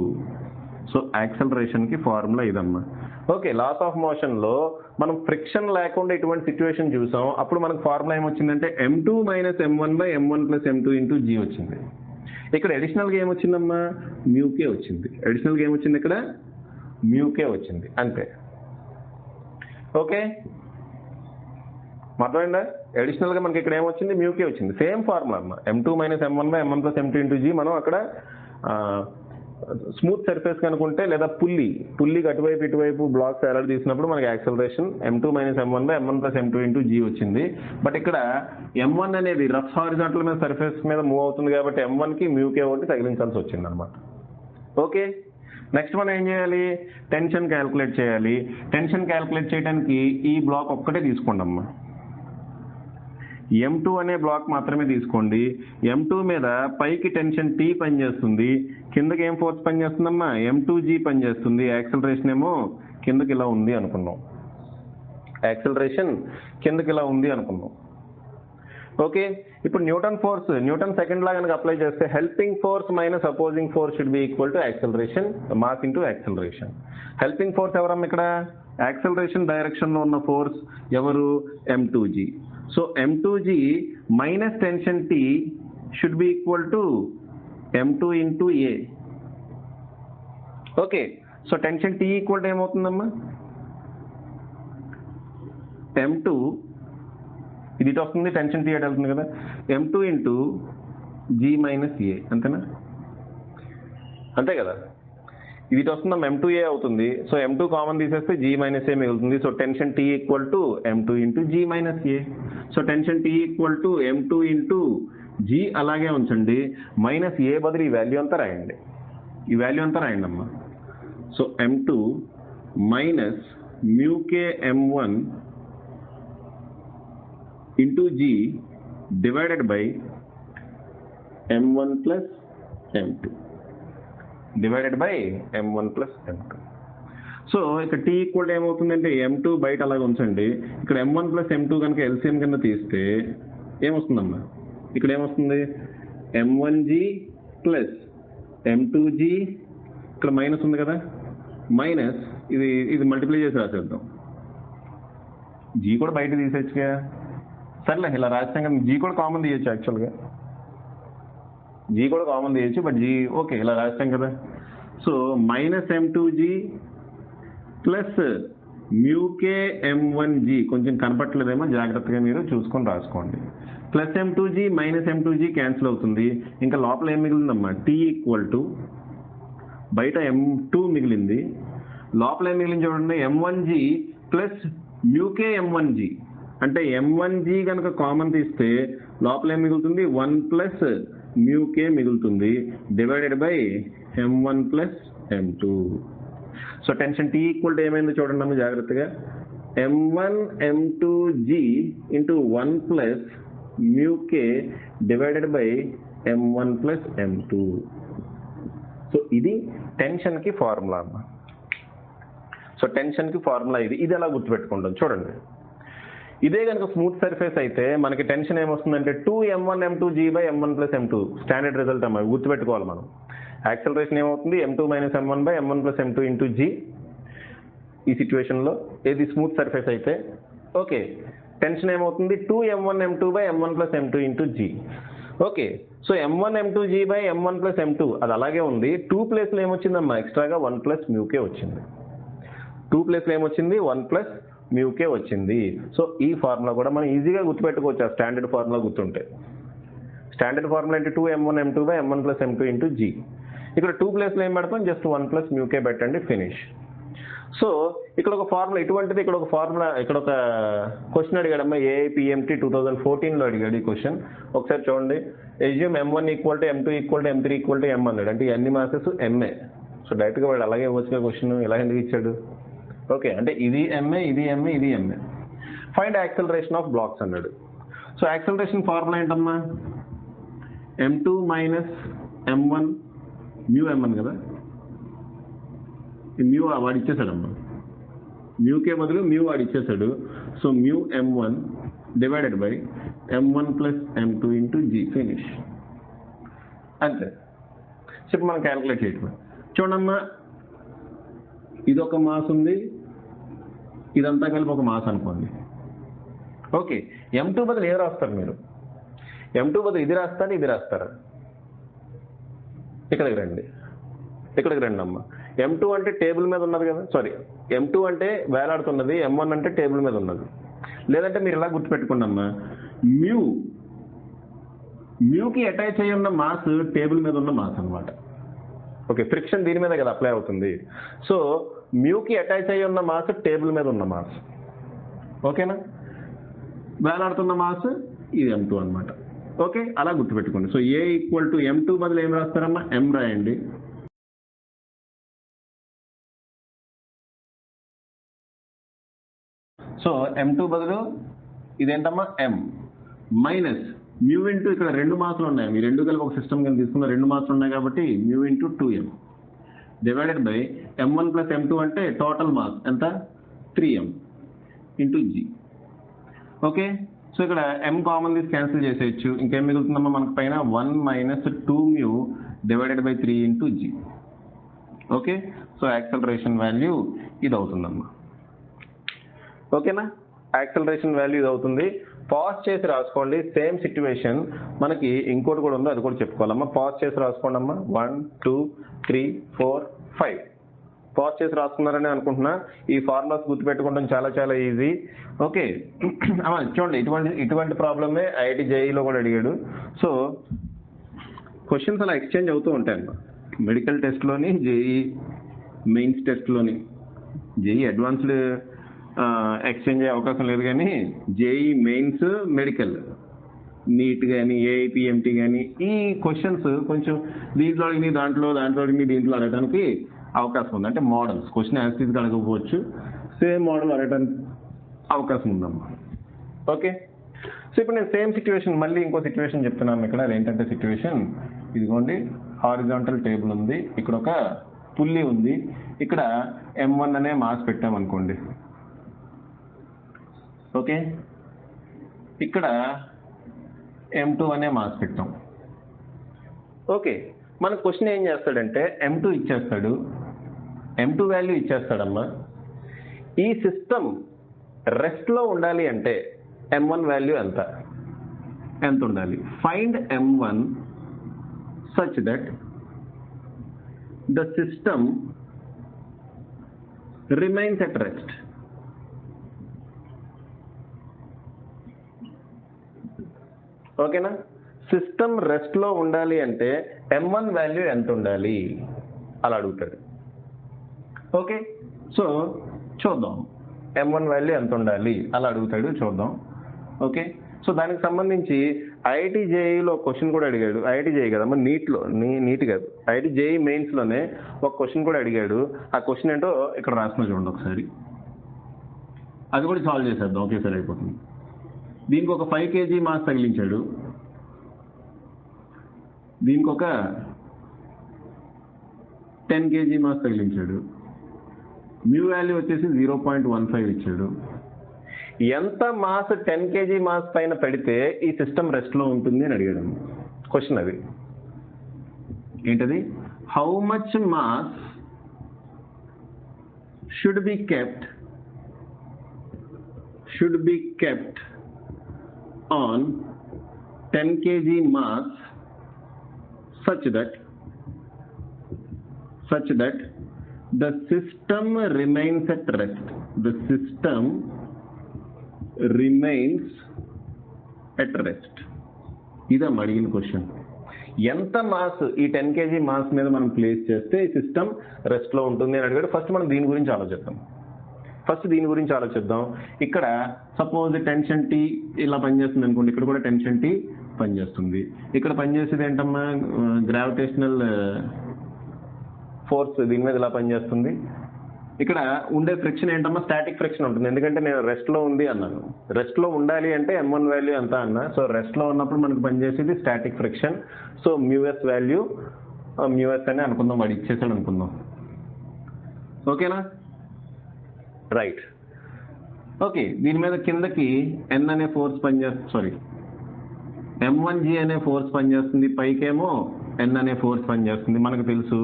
So యాక్సలరేషన్కి formula ఇదమ్మా. Okay, laws of మోషన్లో మనం ఫ్రిక్షన్ లేకుండా ఇటువంటి సిచ్యువేషన్ చూసాం, అప్పుడు మనకు ఫార్ములా ఏమొచ్చిందంటే m2 minus m1 by m1 plus m2 into g వచ్చింది. ఇక్కడ అడిషనల్గా ఏమొచ్చిందమ్మా, µk వచ్చింది. అడిషనల్గా ఏమొచ్చింది, ఇక్కడ µk వచ్చింది, అంతే. ఓకే, అర్థమైందా? అడిషనల్గా మనకి ఇక్కడ ఏమొచ్చింది, µk వచ్చింది. సేమ్ ఫార్ములా అమ్మా, m2 minus m1 by m1 plus m2 into g. మనం అక్కడ స్మూత్ సర్ఫేస్ కనుకుంటే, లేదా పుల్లికి అటువైపు ఇటువైపు బ్లాక్స్ ఎలాంటి తీసినప్పుడు మనకి acceleration m2 minus m1 by m1 plus m2 into g వచ్చింది. బట్ ఇక్కడ m1 అనేది రఫ్ హారిజాంటల్ మీద సర్ఫేస్ మీద మూవ్ అవుతుంది కాబట్టి m1కి µk ఒకటి తగిలించాల్సి వచ్చింది అనమాట. ఓకే, నెక్స్ట్ మనం ఏం చేయాలి, టెన్షన్ క్యాల్కులేట్ చేయాలి. టెన్షన్ క్యాల్కులేట్ చేయడానికి ఈ బ్లాక్ ఒక్కటే తీసుకోండి అమ్మా, m2 అనే బ్లాక్ మాత్రమే తీసుకోండి. m2 మీద పైకి టెన్షన్ T పనిచేస్తుంది, కిందకి ఏం ఫోర్స్ పనిచేస్తుందమ్మా, m2g పనిచేస్తుంది. యాక్సిలరేషన్ ఏమో కిందకి ఇలా ఉంది అనుకున్నాం, యాక్సిలరేషన్ కిందకి ఇలా ఉంది అనుకున్నాం. ఓకే, ఇప్పుడు న్యూటన్ సెకండ్ లా కనుక అప్లై చేస్తే helping force minus opposing force should be equal to acceleration mass into acceleration. Helping force ఎవరమ్మా, ఇక్కడ యాక్సిలరేషన్ డైరెక్షన్లో ఉన్న ఫోర్స్ ఎవరు, m2g. So m2g minus tension T should be equal to m2 into a. Okay, so tension T equal to ఏమవుతుందమ్మా, m2 ఇది ఇటు వస్తుంది, tension T అటు వెళ్తుంది కదా, m2 into g minus a, అంతేనా, అంతే కదా. ఇది ఇటు వస్తుందమ్మా, m2a అవుతుంది. సో m2 కామన్ తీసేస్తే g మైనస్ a మిగులుతుంది. So tension T equal to m2 into g minus a. So tension T equal to m2 into g అలాగే ఉంచండి, మైనస్ a బదులు ఈ వాల్యూ అంతా రాయండి, ఈ వాల్యూ అంతా రాయండి అమ్మా. So m2 minus µk m1 into g divided by m1 plus m2 divided by m1 plus m2. So ఇక్కడ T ఈక్వల్ ఏమవుతుందంటే m2 బయట అలాగే ఉంచండి, ఇక్కడ m1 ప్లస్ m2 కనుక ఎల్సిఎం కింద తీస్తే ఏమొస్తుందమ్మా, ఇక్కడ ఏమొస్తుంది, m1g ప్లస్ m2g, ఇక్కడ మైనస్ ఉంది కదా, మైనస్ ఇది మల్టిప్లై చేసి రాసేద్దాం, g కూడా బయట తీసేయచ్చుగా, సర్లే ఇలా రాస్తాం కదా, g కూడా కామన్ తీయచ్చు, యాక్చువల్గా g కూడా కామన్ తీయచ్చు, బట్ g ఓకే ఇలా రాస్తాం కదా. So minus m2g plus µk m1g, కొంచెం కనపట్లేదేమో జాగ్రత్తగా మీరు చూసుకొని రాసుకోండి, plus m2g minus m2g cancel అవుతుంది, ఇంకా లోపల ఏం మిగిలిందమ్మా, T ఈక్వల్ టు బయట m2 మిగిలింది, లోపల ఏం మిగిలింది చూడండి, m1g ప్లస్ µk m1g. అంటే m1g కనుక కామన్ తీస్తే లోపల ఏం మిగులుతుంది, 1 ప్లస్ µk మిగులుతుంది, divided by m1 plus m2. So tension T equal to ఏమైందో చూడండి అమ్మ జాగ్రత్తగా, m1 m2g into 1 plus µk divided by m1 plus m2. So ఇది టెన్షన్కి ఫార్ములా అమ్మ. సో టెన్షన్కి ఫార్ములా ఇది ఎలా గుర్తుపెట్టుకుంటాం చూడండి. ఇదే కనుక స్మూత్ సర్ఫేస్ అయితే మనకి టెన్షన్ ఏమొస్తుందంటే 2m1 m2g by m1 plus m2. Standard result అమ్మ, గుర్తుపెట్టుకోవాలి మనం. యాక్సలరేషన్ ఏమవుతుంది, m2 minus m1 by m1 plus m2 into g. ఈ సిచ్యువేషన్లో ఏది స్మూత్ సర్ఫేస్ అయితే. ఓకే, టెన్షన్ ఏమవుతుంది 2m1 m2 by m1 plus m2 into g. Okay, so m1 m2g by m1 plus m2 అది అలాగే ఉంది. 2 ప్లేస్లో ఏమొచ్చిందమ్మా, ఎక్స్ట్రాగా 1 ప్లస్ మ్యూకే వచ్చింది. 2 ప్లేస్లో ఏమొచ్చింది, 1 ప్లస్ మ్యూకే వచ్చింది. సో ఈ ఫార్ములా కూడా మనం ఈజీగా గుర్తుపెట్టుకోవచ్చు, ఆ స్టాండర్డ్ ఫార్ములా గుర్తుంటే. స్టాండర్డ్ ఫార్ములా అంటే 2m1 m2 by m1 plus m2 into g. ఇక్కడ 2 ప్లేస్లో ఏం పెడతాం, జస్ట్ 1 ప్లస్ మ్యూకే పెట్టండి, ఫినిష్. సో ఇక్కడ ఒక ఫార్ములా ఇటువంటిది, ఇక్కడ ఒక ఫార్ములా, ఇక్కడ ఒక క్వశ్చన్ అడిగాడమ్మా, ఏఐపిఎంటీ 2014లో అడిగాడు ఈ క్వశ్చన్. ఒకసారి చూడండి, assume m1 equal to m2 equal to m3 equal to m అన్నాడు. అంటే అన్ని మాసెస్ ఎంఏ. సో డైరెక్ట్గా వాడు అలాగే ఇవ్వచ్చు క్వశ్చన్, ఇలా ఎందుకు ఇచ్చాడు? ఓకే, అంటే ఇది ఎంఏ, ఇది ఎంఏ, ఇది MA. Find acceleration of blacks అన్నాడు. సో యాక్సలరేషన్ ఫార్ములా ఏంటమ్మా, m2 minus m1 mu m1 కదా, మ్యూ వాడు ఇచ్చేసాడమ్మా, మ్యూకే బదులు మ్యూ వాడు ఇచ్చేసాడు. So mu m1 divided by m1 plus m2 into g, finish. అంతే. ఇప్పుడు మనం క్యాలిక్యులేట్ చేయటం. చూడమ్మా, ఇదొక మాస్ ఉంది, ఇదంతా కలిపి ఒక మాస్ అనుకోండి. ఓకే, m2 బదులు ఏ రాస్తారు మీరు? m2 బదులు ఇది రాస్తారా, ఇది రాస్తారా? ఇక్కడికి రండి, ఇక్కడికి రండి అమ్మా. m2 అంటే టేబుల్ మీద ఉన్నది కదా, సారీ, m2 అంటే వేలాడుతున్నది, m1 అంటే టేబుల్ మీద ఉన్నది. లేదంటే మీరు ఇలా గుర్తుపెట్టుకోండి అమ్మా, మ్యూకి అటాచ్ అయ్యి ఉన్న మాస్ టేబుల్ మీద ఉన్న మాస్ అనమాట. ఓకే, ఫ్రిక్షన్ దీని మీద కదా అప్లై అవుతుంది. సో మ్యూకి అటాచ్ అయ్యి ఉన్న మాస్ టేబుల్ మీద ఉన్న మాస్. ఓకేనా, వేలాడుతున్న మాస్ ఇది m2 అనమాట. ఓకే, అలా గుర్తుపెట్టుకోండి. So A equal to m2 బదులు ఏం రాస్తారమ్మా, m రాయండి. సో m2 బదులు ఇదేంటమ్మా m మైనస్ మ్యూ ఇంటూ, ఇక్కడ 2 మాస్లు ఉన్నాయి, మీ 2 కలిపి ఒక సిస్టమ్ కింద తీసుకున్న 2 మాస్లు ఉన్నాయి కాబట్టి mu into 2m divided by m1 plus m2 అంటే టోటల్ మాస్ ఎంత, 3m into g. Okay, so ఇక్కడ m కామన్ తీసి క్యాన్సిల్ చేసేయచ్చు. ఇంకేం మిగులుతుందమ్మా మనకు పైన 1 minus 2 μ divided by 3 into g. Okay, so acceleration value ఇది అవుతుందమ్మా. ఓకేనా, యాక్సలరేషన్ వాల్యూ ఇది అవుతుంది. పాజ్ చేసి రాసుకోండి. సేమ్ సిచ్యువేషన్ మనకి ఇంకోటి కూడా ఉందో, అది కూడా చెప్పుకోవాలమ్మా. పాజ్ చేసి రాసుకోండి అమ్మా. 1 2 3 4 5 పాజ్ చేసి రాసుకున్నారని అనుకుంటున్నా. ఈ ఫార్ములాస్ గుర్తుపెట్టుకోవడం చాలా చాలా ఈజీ. ఓకే, చూడండి, ఇటువంటి ప్రాబ్లమే ఐఐటి జేఈలో కూడా అడిగాడు. సో క్వశ్చన్స్ అలా ఎక్స్చేంజ్ అవుతూ ఉంటాయమ్మా. మెడికల్ టెస్ట్లోని, జేఈ మెయిన్స్ టెస్ట్లోని. జేఈ అడ్వాన్స్డ్ ఎక్స్చేంజ్ అయ్యే అవకాశం లేదు, కానీ జేఈ మెయిన్స్, మెడికల్, నీట్ కానీ, ఏఐపిఎంటీ కానీ ఈ క్వశ్చన్స్ కొంచెం దీంట్లో అడిగి దాంట్లో అడిగి దీంట్లో అడగడానికి అవకాశం ఉంది. అంటే మోడల్స్ క్వశ్చన్ యాక్సిస్గా అడగకపోవచ్చు, సేమ్ మోడల్ అడగడానికి అవకాశం ఉందమ్మా. ఓకే, సో ఇప్పుడు నేను సేమ్ సిచ్యువేషన్ మళ్ళీ ఇంకో సిచ్యువేషన్ చెప్తున్నాను ఇక్కడ. అదేంటంటే సిచ్యువేషన్ ఇదిగోండి, హారిజాంటల్ టేబుల్ ఉంది, ఇక్కడ ఒక పుల్లి ఉంది, ఇక్కడ m1 అనే మాస్ పెట్టామనుకోండి. ఓకే, ఇక్కడ m2 అనే మాస్ పెట్టాం. ఓకే, మన క్వశ్చన్ ఏం చేస్తాడంటే m2 ఇచ్చేస్తాడు, m2 వాల్యూ ఇచ్చేస్తాడమ్మా. ఈ సిస్టమ్ రెస్ట్లో ఉండాలి అంటే m1 వాల్యూ ఎంత ఉండాలి? Find m1 such that the system remains at rest. ఓకేనా, సిస్టమ్ రెస్ట్లో ఉండాలి అంటే m1 వాల్యూ ఎంత ఉండాలి అలా అడుగుతాడు. ఓకే, సో చూద్దాం, m1 వాల్యూ ఎంత ఉండాలి అలా అడుగుతాడు, చూద్దాం. ఓకే, సో దానికి సంబంధించి ఐఐటి జేఈలో క్వశ్చన్ కూడా అడిగాడు. ఐఐటి జేఈ కదమ్మా, నీట్ కాదు, ఐఐటి జేఈ మెయిన్స్లోనే ఒక క్వశ్చన్ కూడా అడిగాడు. ఆ క్వశ్చన్ ఏంటో ఇక్కడ రాసిన చూడండి ఒకసారి, అది కూడా సాల్వ్ చేసేద్దాం, ఒకేసారి అయిపోతుంది. దీనికి ఒక 5 kg మాస్ తగిలించాడు, దీనికి ఒక 10 kg మాస్ తగిలించాడు, మ్యూ వాల్యూ వచ్చేసి 0.15 ఇచ్చాడు. ఎంత మాస్ 10 kg మాస్ పైన పెడితే ఈ సిస్టమ్ రెస్ట్లో ఉంటుంది అని అడిగాడు క్వశ్చన్. అది ఏంటది, how much mass should be kept on 10 kg mass such that the system remains at rest. The system remains at rest. ఇదమ్మా అడిగిన క్వశ్చన్. ఎంత మాస్ ఈ 10 kg మాస్ మీద మనం ప్లేస్ చేస్తే ఈ సిస్టమ్ రెస్ట్ లో ఉంటుంది అని అడిగాడు. ఫస్ట్ మనం దీని గురించి ఆలోచిద్దాం. ఇక్కడ సపోజ్ టెన్షన్ టీ ఇలా పనిచేస్తుంది అనుకోండి, ఇక్కడ కూడా టెన్షన్ టీ పనిచేస్తుంది. ఇక్కడ పనిచేసేది ఏంటమ్మా, గ్రావిటేషనల్ ఫోర్స్ దీని మీద ఇలా పనిచేస్తుంది. ఇక్కడ ఉండే ఫ్రిక్షన్ ఏంటమ్మా, స్టాటిక్ ఫ్రిక్షన్ ఉంటుంది. ఎందుకంటే నేను రెస్ట్ లో ఉంది అన్నాను. రెస్ట్ లో ఉండాలి అంటే M1 వాల్యూ ఎంత అన్నా, సో రెస్ట్ లో ఉన్నప్పుడు మనకు పనిచేసేది స్టాటిక్ ఫ్రిక్షన్. సో మ్యూఎస్ వాల్యూ మ్యూఎస్ అని అనుకుందాం, వాడు ఇచ్చేసాడు అనుకుందాం. ఓకేనా, రైట్. ఓకే, దీని మీద కిందకి N అనే ఫోర్స్ పనిచేస్తుంది, M1G అనే ఫోర్స్ పనిచేస్తుంది, పైకేమో N అనే ఫోర్స్ పనిచేస్తుంది. మనకు తెలుసు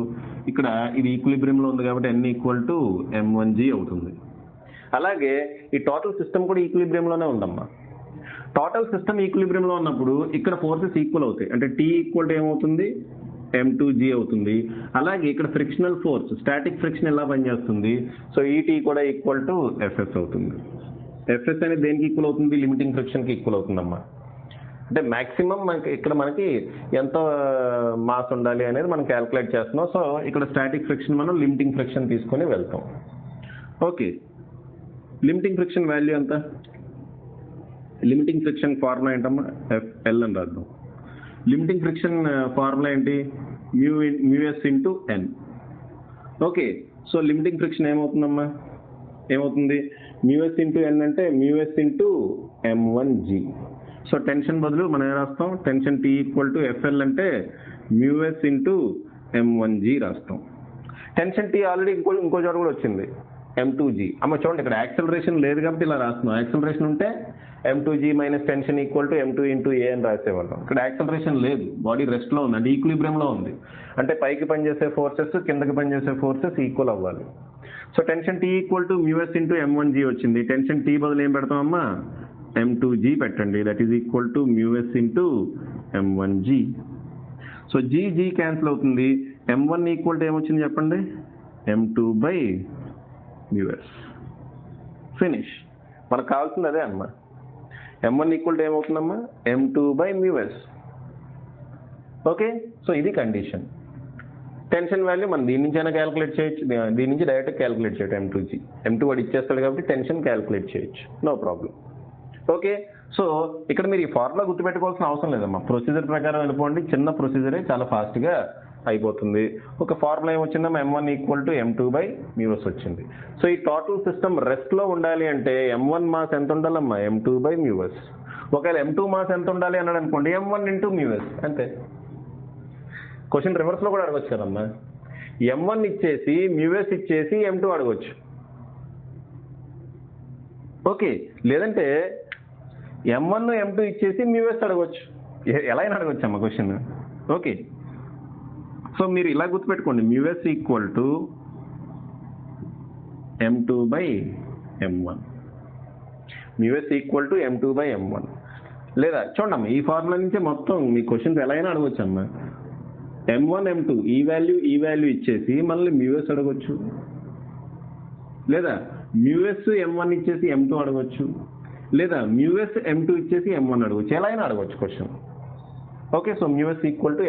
ఇక్కడ ఇది ఈక్విలిబ్రియంలో ఉంది కాబట్టి N = M1G అవుతుంది. అలాగే ఈ టోటల్ సిస్టమ్ కూడా ఈక్విలిబ్రియంలోనే ఉందమ్మా. టోటల్ సిస్టమ్ ఈక్విలిబ్రియంలో ఉన్నప్పుడు ఇక్కడ ఫోర్సెస్ ఈక్వల్ అవుతాయి. అంటే T = ఏమవుతుంది, M2G అవుతుంది. అలాగే ఇక్కడ ఫ్రిక్షనల్ ఫోర్స్ స్టాటిక్ ఫ్రిక్షన్ ఎలా పనిచేస్తుంది, సో ఈ T కూడా =Fs అవుతుంది. Fs అనేది దేనికి ఈక్వల్ అవుతుంది, లిమిటింగ్ ఫ్రిక్షన్కి ఈక్వల్ అవుతుందమ్మా. అంటే మ్యాక్సిమం మనకి ఎంత మాస్ ఉండాలి అనేది మనం క్యాల్కులేట్ చేస్తున్నాం. సో ఇక్కడ స్టాటిక్ ఫ్రిక్షన్ మనం లిమిటింగ్ ఫ్రిక్షన్ తీసుకొని వెళ్తాం. ఓకే, లిమిటింగ్ ఫ్రిక్షన్ వాల్యూ ఎంత, లిమిటింగ్ ఫ్రిక్షన్ ఫార్ములా ఏంటమ్మా, FL అని రాద్దాం. లిమిటింగ్ ఫ్రిక్షన్ ఫార్ములా ఏంటి, మ్యూఎస్ into N. Okay, so limiting friction ఏమవుతుందమ్మా, మ్యూఎస్ ఇంటూ N అంటే మ్యూఎస్ ఇంటూ M1G. సో టెన్షన్ బదులు మనం ఏం రాస్తాం, టెన్షన్ T = FL అంటే మ్యూఎస్ ఇంటూ M1G రాస్తాం. టెన్షన్ T ఆల్రెడీ ఇంకో చోట కూడా వచ్చింది, M2G. అమ్మ చూడండి, ఇక్కడ యాక్సలరేషన్ లేదు కాబట్టి ఇలా రాస్తున్నాం. యాక్సలరేషన్ ఉంటే M2G minus tension = M2 × A అని రాసేవాళ్ళం. ఇక్కడ యాక్సలరేషన్ లేదు, బాడీ రెస్ట్ లో ఉంది, అంటే ఈక్విలిబ్రియంలో ఉంది. అంటే పైకి పనిచేసే ఫోర్సెస్ కిందకి పనిచేసే ఫోర్సెస్ ఈక్వల్ అవ్వాలి. So tension T = mu s into M1G వచ్చింది. టెన్షన్ T బదులు ఏం పెడతామమ్మా, M2G పెట్టండి, that is equal to mu s into M1G. So G cancel అవుతుంది. M1 = ఏమొచ్చింది చెప్పండి, M2/μs. ఫినిష్. మనకు కావాల్సింది అదే అమ్మా. M1 = ఏమవుతుందమ్మా, M2/μs. ఓకే, సో ఇది కండిషన్. టెన్షన్ వాల్యూ మనం దీని నుంచైనా క్యాల్కులేట్ చేయొచ్చు, దీని నుంచి డైరెక్ట్ క్యాల్కులేట్ చేయొచ్చు. M2 వాడు ఇచ్చేస్తాడు కాబట్టి టెన్షన్ క్యాల్కులేట్ చేయొచ్చు, నో ప్రాబ్లం. ఓకే, సో ఇక్కడ మీరు ఈ ఫార్ములా గుర్తుపెట్టుకోవాల్సిన అవసరం లేదమ్మా. ప్రొసీజర్ ప్రకారం వెళ్ళిపోండి, చిన్న ప్రొసీజరే, చాలా ఫాస్ట్గా అయిపోతుంది. ఒక ఫార్ములా ఏమొచ్చిందమ్మా, M1 = M2/μs వచ్చింది. సో ఈ టోటల్ సిస్టమ్ రెస్ట్ లో ఉండాలి అంటే M1 మాస్ ఎంత ఉండాలమ్మా, M2/μs. ఒకవేళ M2 మాస్ ఎంత ఉండాలి అన్నాడు అనుకోండి, M1 × μs అంతే. క్వశ్చన్ రివర్స్ లో కూడా అడగొచ్చు కదమ్మా, M1 ఇచ్చేసి మ్యూఎస్ ఇచ్చేసి M2 అడగొచ్చు. ఓకే, లేదంటే M1 M2 ఇచ్చేసి మ్యూఎస్ అడగొచ్చు, ఎలా అయినా అడగొచ్చు అమ్మ క్వశ్చన్. ఓకే, సో మీరు ఇలా గుర్తుపెట్టుకోండి, మ్యూఎస్ = M2/M1, మ్యూఎస్ = M2/M1. లేదా చూడమ్మా, ఈ ఫార్ములా నుంచే మొత్తం మీ క్వశ్చన్స్ ఎలా అయినా అడగొచ్చు అమ్మా. M1 M2 ఈ వాల్యూ ఇచ్చేసి మళ్ళీ మ్యూఎస్ అడగొచ్చు, లేదా మ్యూఎస్ M1 ఇచ్చేసి M2 అడగొచ్చు, లేదా మ్యూఎస్ M2 ఇచ్చేసి M1 అడగొచ్చు, ఎలా అయినా అడగొచ్చు question. Okay, so మ్యూఎస్ =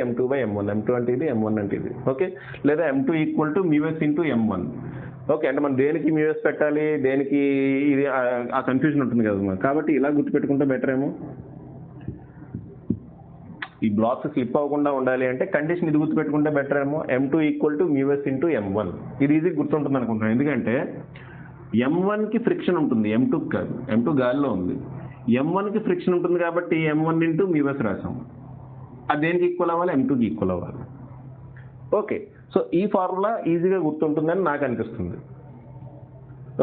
M2/M1, M2 అంటే ఇది, M1 అంటే ఇది. ఓకే, లేదా M2 = mu s into M1. Okay, అంటే మనం దేనికి మ్యూఎస్ పెట్టాలి, దేనికి ఇది, ఆ కన్ఫ్యూజన్ ఉంటుంది కదా. కాబట్టి ఇలా గుర్తుపెట్టుకుంటే బెటర్ ఏమో. ఈ బ్లాక్స్ స్లిప్ అవ్వకుండా ఉండాలి అంటే కండిషన్ ఇది గుర్తుపెట్టుకుంటే బెటర్ ఏమో, M2 = మ్యూఎస్ ఇంటూ M1. ఇది ఈజీ గుర్తుంటుంది అనుకుంటున్నాను, ఎందుకంటే M1 కి ఫ్రిక్షన్ ఉంటుంది, M2 కాదు. M2 గాలిలో ఉంది, M1 కి ఫ్రిక్షన్ ఉంటుంది కాబట్టి M1 × μs రాసాం. అది దేనికి ఈక్వల్ అవ్వాలి, M2కి ఈక్వల్ అవ్వాలి. ఓకే, సో ఈ ఫార్ములా ఈజీగా గుర్తుంటుందని నాకు అనిపిస్తుంది.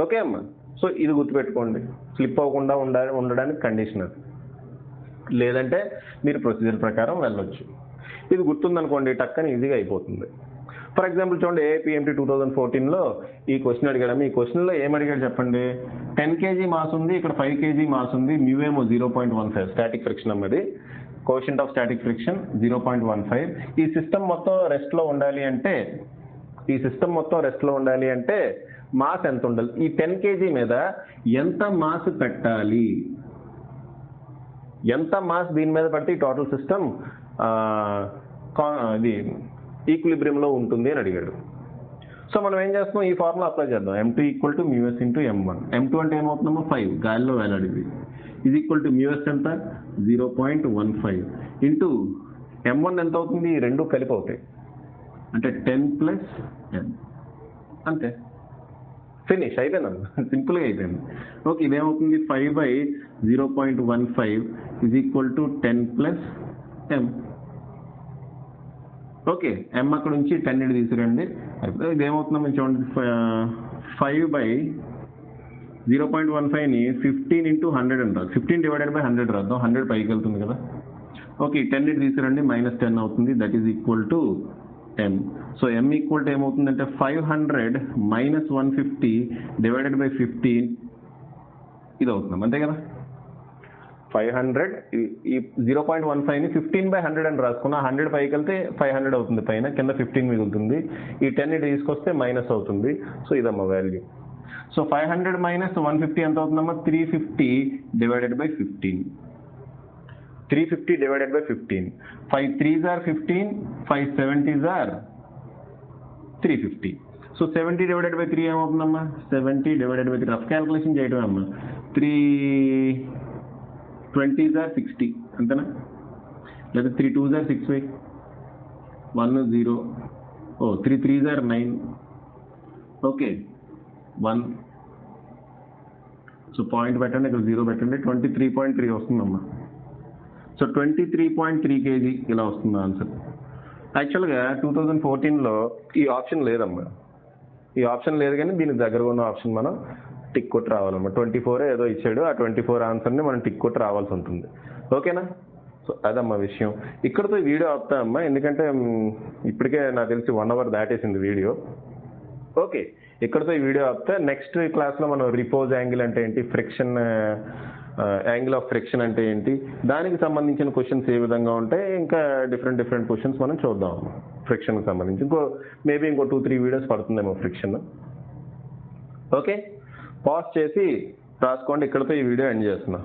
ఓకే అమ్మా, సో ఇది గుర్తుపెట్టుకోండి, స్లిప్ అవ్వకుండా ఉండడానికి కండిషన్ అది. లేదంటే మీరు ప్రొసీజర్ ప్రకారం వెళ్ళొచ్చు. ఇది గుర్తుందనుకోండి, టక్కని ఈజీగా అయిపోతుంది. ఫర్ ఎగ్జాంపుల్ చూడండి, APMT 2014లో ఈ క్వశ్చన్ అడిగాడు. ఈ క్వశ్చన్లో ఏమడిగాడు చెప్పండి, 10 kg మాస్ ఉంది, ఇక్కడ 5 kg మాస్ ఉంది, మ్యూ ఏమో 0.15 స్టాటిక్ ఫ్రిక్షన్ అన్నది. Coefficient of static friction 0.15. ఈ సిస్టమ్ మొత్తం రెస్ట్లో ఉండాలి అంటే మాస్ ఎంత ఉండాలి? ఈ 10 kg మీద ఎంత మాస్ పెట్టాలి? ఎంత మాస్ దీని మీద పడితే ఈ టోటల్ సిస్టమ్ ఇది ఈక్విలిబ్రియంలో ఉంటుంది అని అడిగాడు. సో మనం ఏం చేస్తున్నాం, ఈ ఫార్ములా అప్లై చేద్దాం. m2 = μs × m1. m2 అంటే ఏమవుతుందమ్మా 5, గాలిలో వేలాడింది. ఇది ఈక్వల్ టు μs ఎంత 0.15 ఇంటూ m1 ఎంత అవుతుంది? ఈ రెండు కలిపి అవుతాయి అంటే 10 + n. అంతే, ఫినిష్ అయిపోయిందమ్మా, సింపుల్గా అయిపోయింది. ఓకే, ఇదేమవుతుంది 5/0.15 = 10 + m. ఓకే, m అక్కడ నుంచి 10 ఇటు తీసుకురండి. ఇదేమవుతుందో చూడండి, 5/0.15ని 15 × 100 అని రాదు, 15/100 రాద్దాం. 100 పైకి వెళ్తుంది కదా. ఓకే, 10 ఇటు తీసుకురండి, -10 అవుతుంది. That is equal to m. So m equal to ఏమవుతుందంటే 500 - 150 / 15 ఇది అవుతుంది, అంతే కదా. 500 ఈ 0.15ని 15/100 అని రాసుకున్నా. 100 పైకి వెళ్తే 500 అవుతుంది, పైన కింద 15 మిగులుతుంది. ఈ 10 ఇటు తీసుకొస్తే మైనస్ అవుతుంది. సో ఇదమ్మా వాల్యూ. సో 500 - 150 ఎంత అవుతుందమ్మా? 350 / 15. 350 / 15. 5 3s are 15, 5 70s are 350. So 70 / 3 ఏమవుతుందమ్మా? 70 / 3 rough calculation చేయడం అమ్మా. 320s are 60 అంతేనా? లేదా 3 2s are 6 1 0. 3 3s are 9. Okay, 1. So point పెట్టండి, ఇక్కడ 0 పెట్టండి. 23.3 వస్తుందమ్మా. సో 23.3 kg ఇలా వస్తుంది ఆన్సర్. యాక్చువల్గా 2014లో ఈ ఆప్షన్ లేదమ్మా, ఈ ఆప్షన్ లేదు, కానీ దీనికి దగ్గరగా ఉన్న ఆప్షన్ మనం టిక్ కొట్టి రావాలమ్మా. 24 ఏదో ఇచ్చాడు, ఆ 24 ఆన్సర్ని మనం టిక్ కొట్టి రావాల్సి ఉంటుంది. ఓకేనా? సో అదమ్మా విషయం. ఇక్కడతో వీడియో ఆపుతా అమ్మా, ఎందుకంటే ఇప్పటికే నాకు తెలిసి 1 hour దాటేసింది వీడియో. ఓకే, ఇక్కడతో ఈ వీడియో ఆపితే నెక్స్ట్ క్లాస్లో మనం రిపోజ్ యాంగిల్ అంటే ఏంటి, ఫ్రిక్షన్ యాంగిల్ ఆఫ్ ఫ్రిక్షన్ అంటే ఏంటి, దానికి సంబంధించిన క్వశ్చన్స్ ఏ విధంగా ఉంటాయి, ఇంకా డిఫరెంట్ క్వశ్చన్స్ మనం చూద్దాం ఫ్రిక్షన్కి సంబంధించి. మేబీ ఇంకో 2-3 వీడియోస్ పడుతుందేమో ఫ్రిక్షన్. ఓకే, పాజ్ చేసి రాసుకోండి. ఇక్కడతో ఈ వీడియో ఎండ్ చేస్తున్నాం.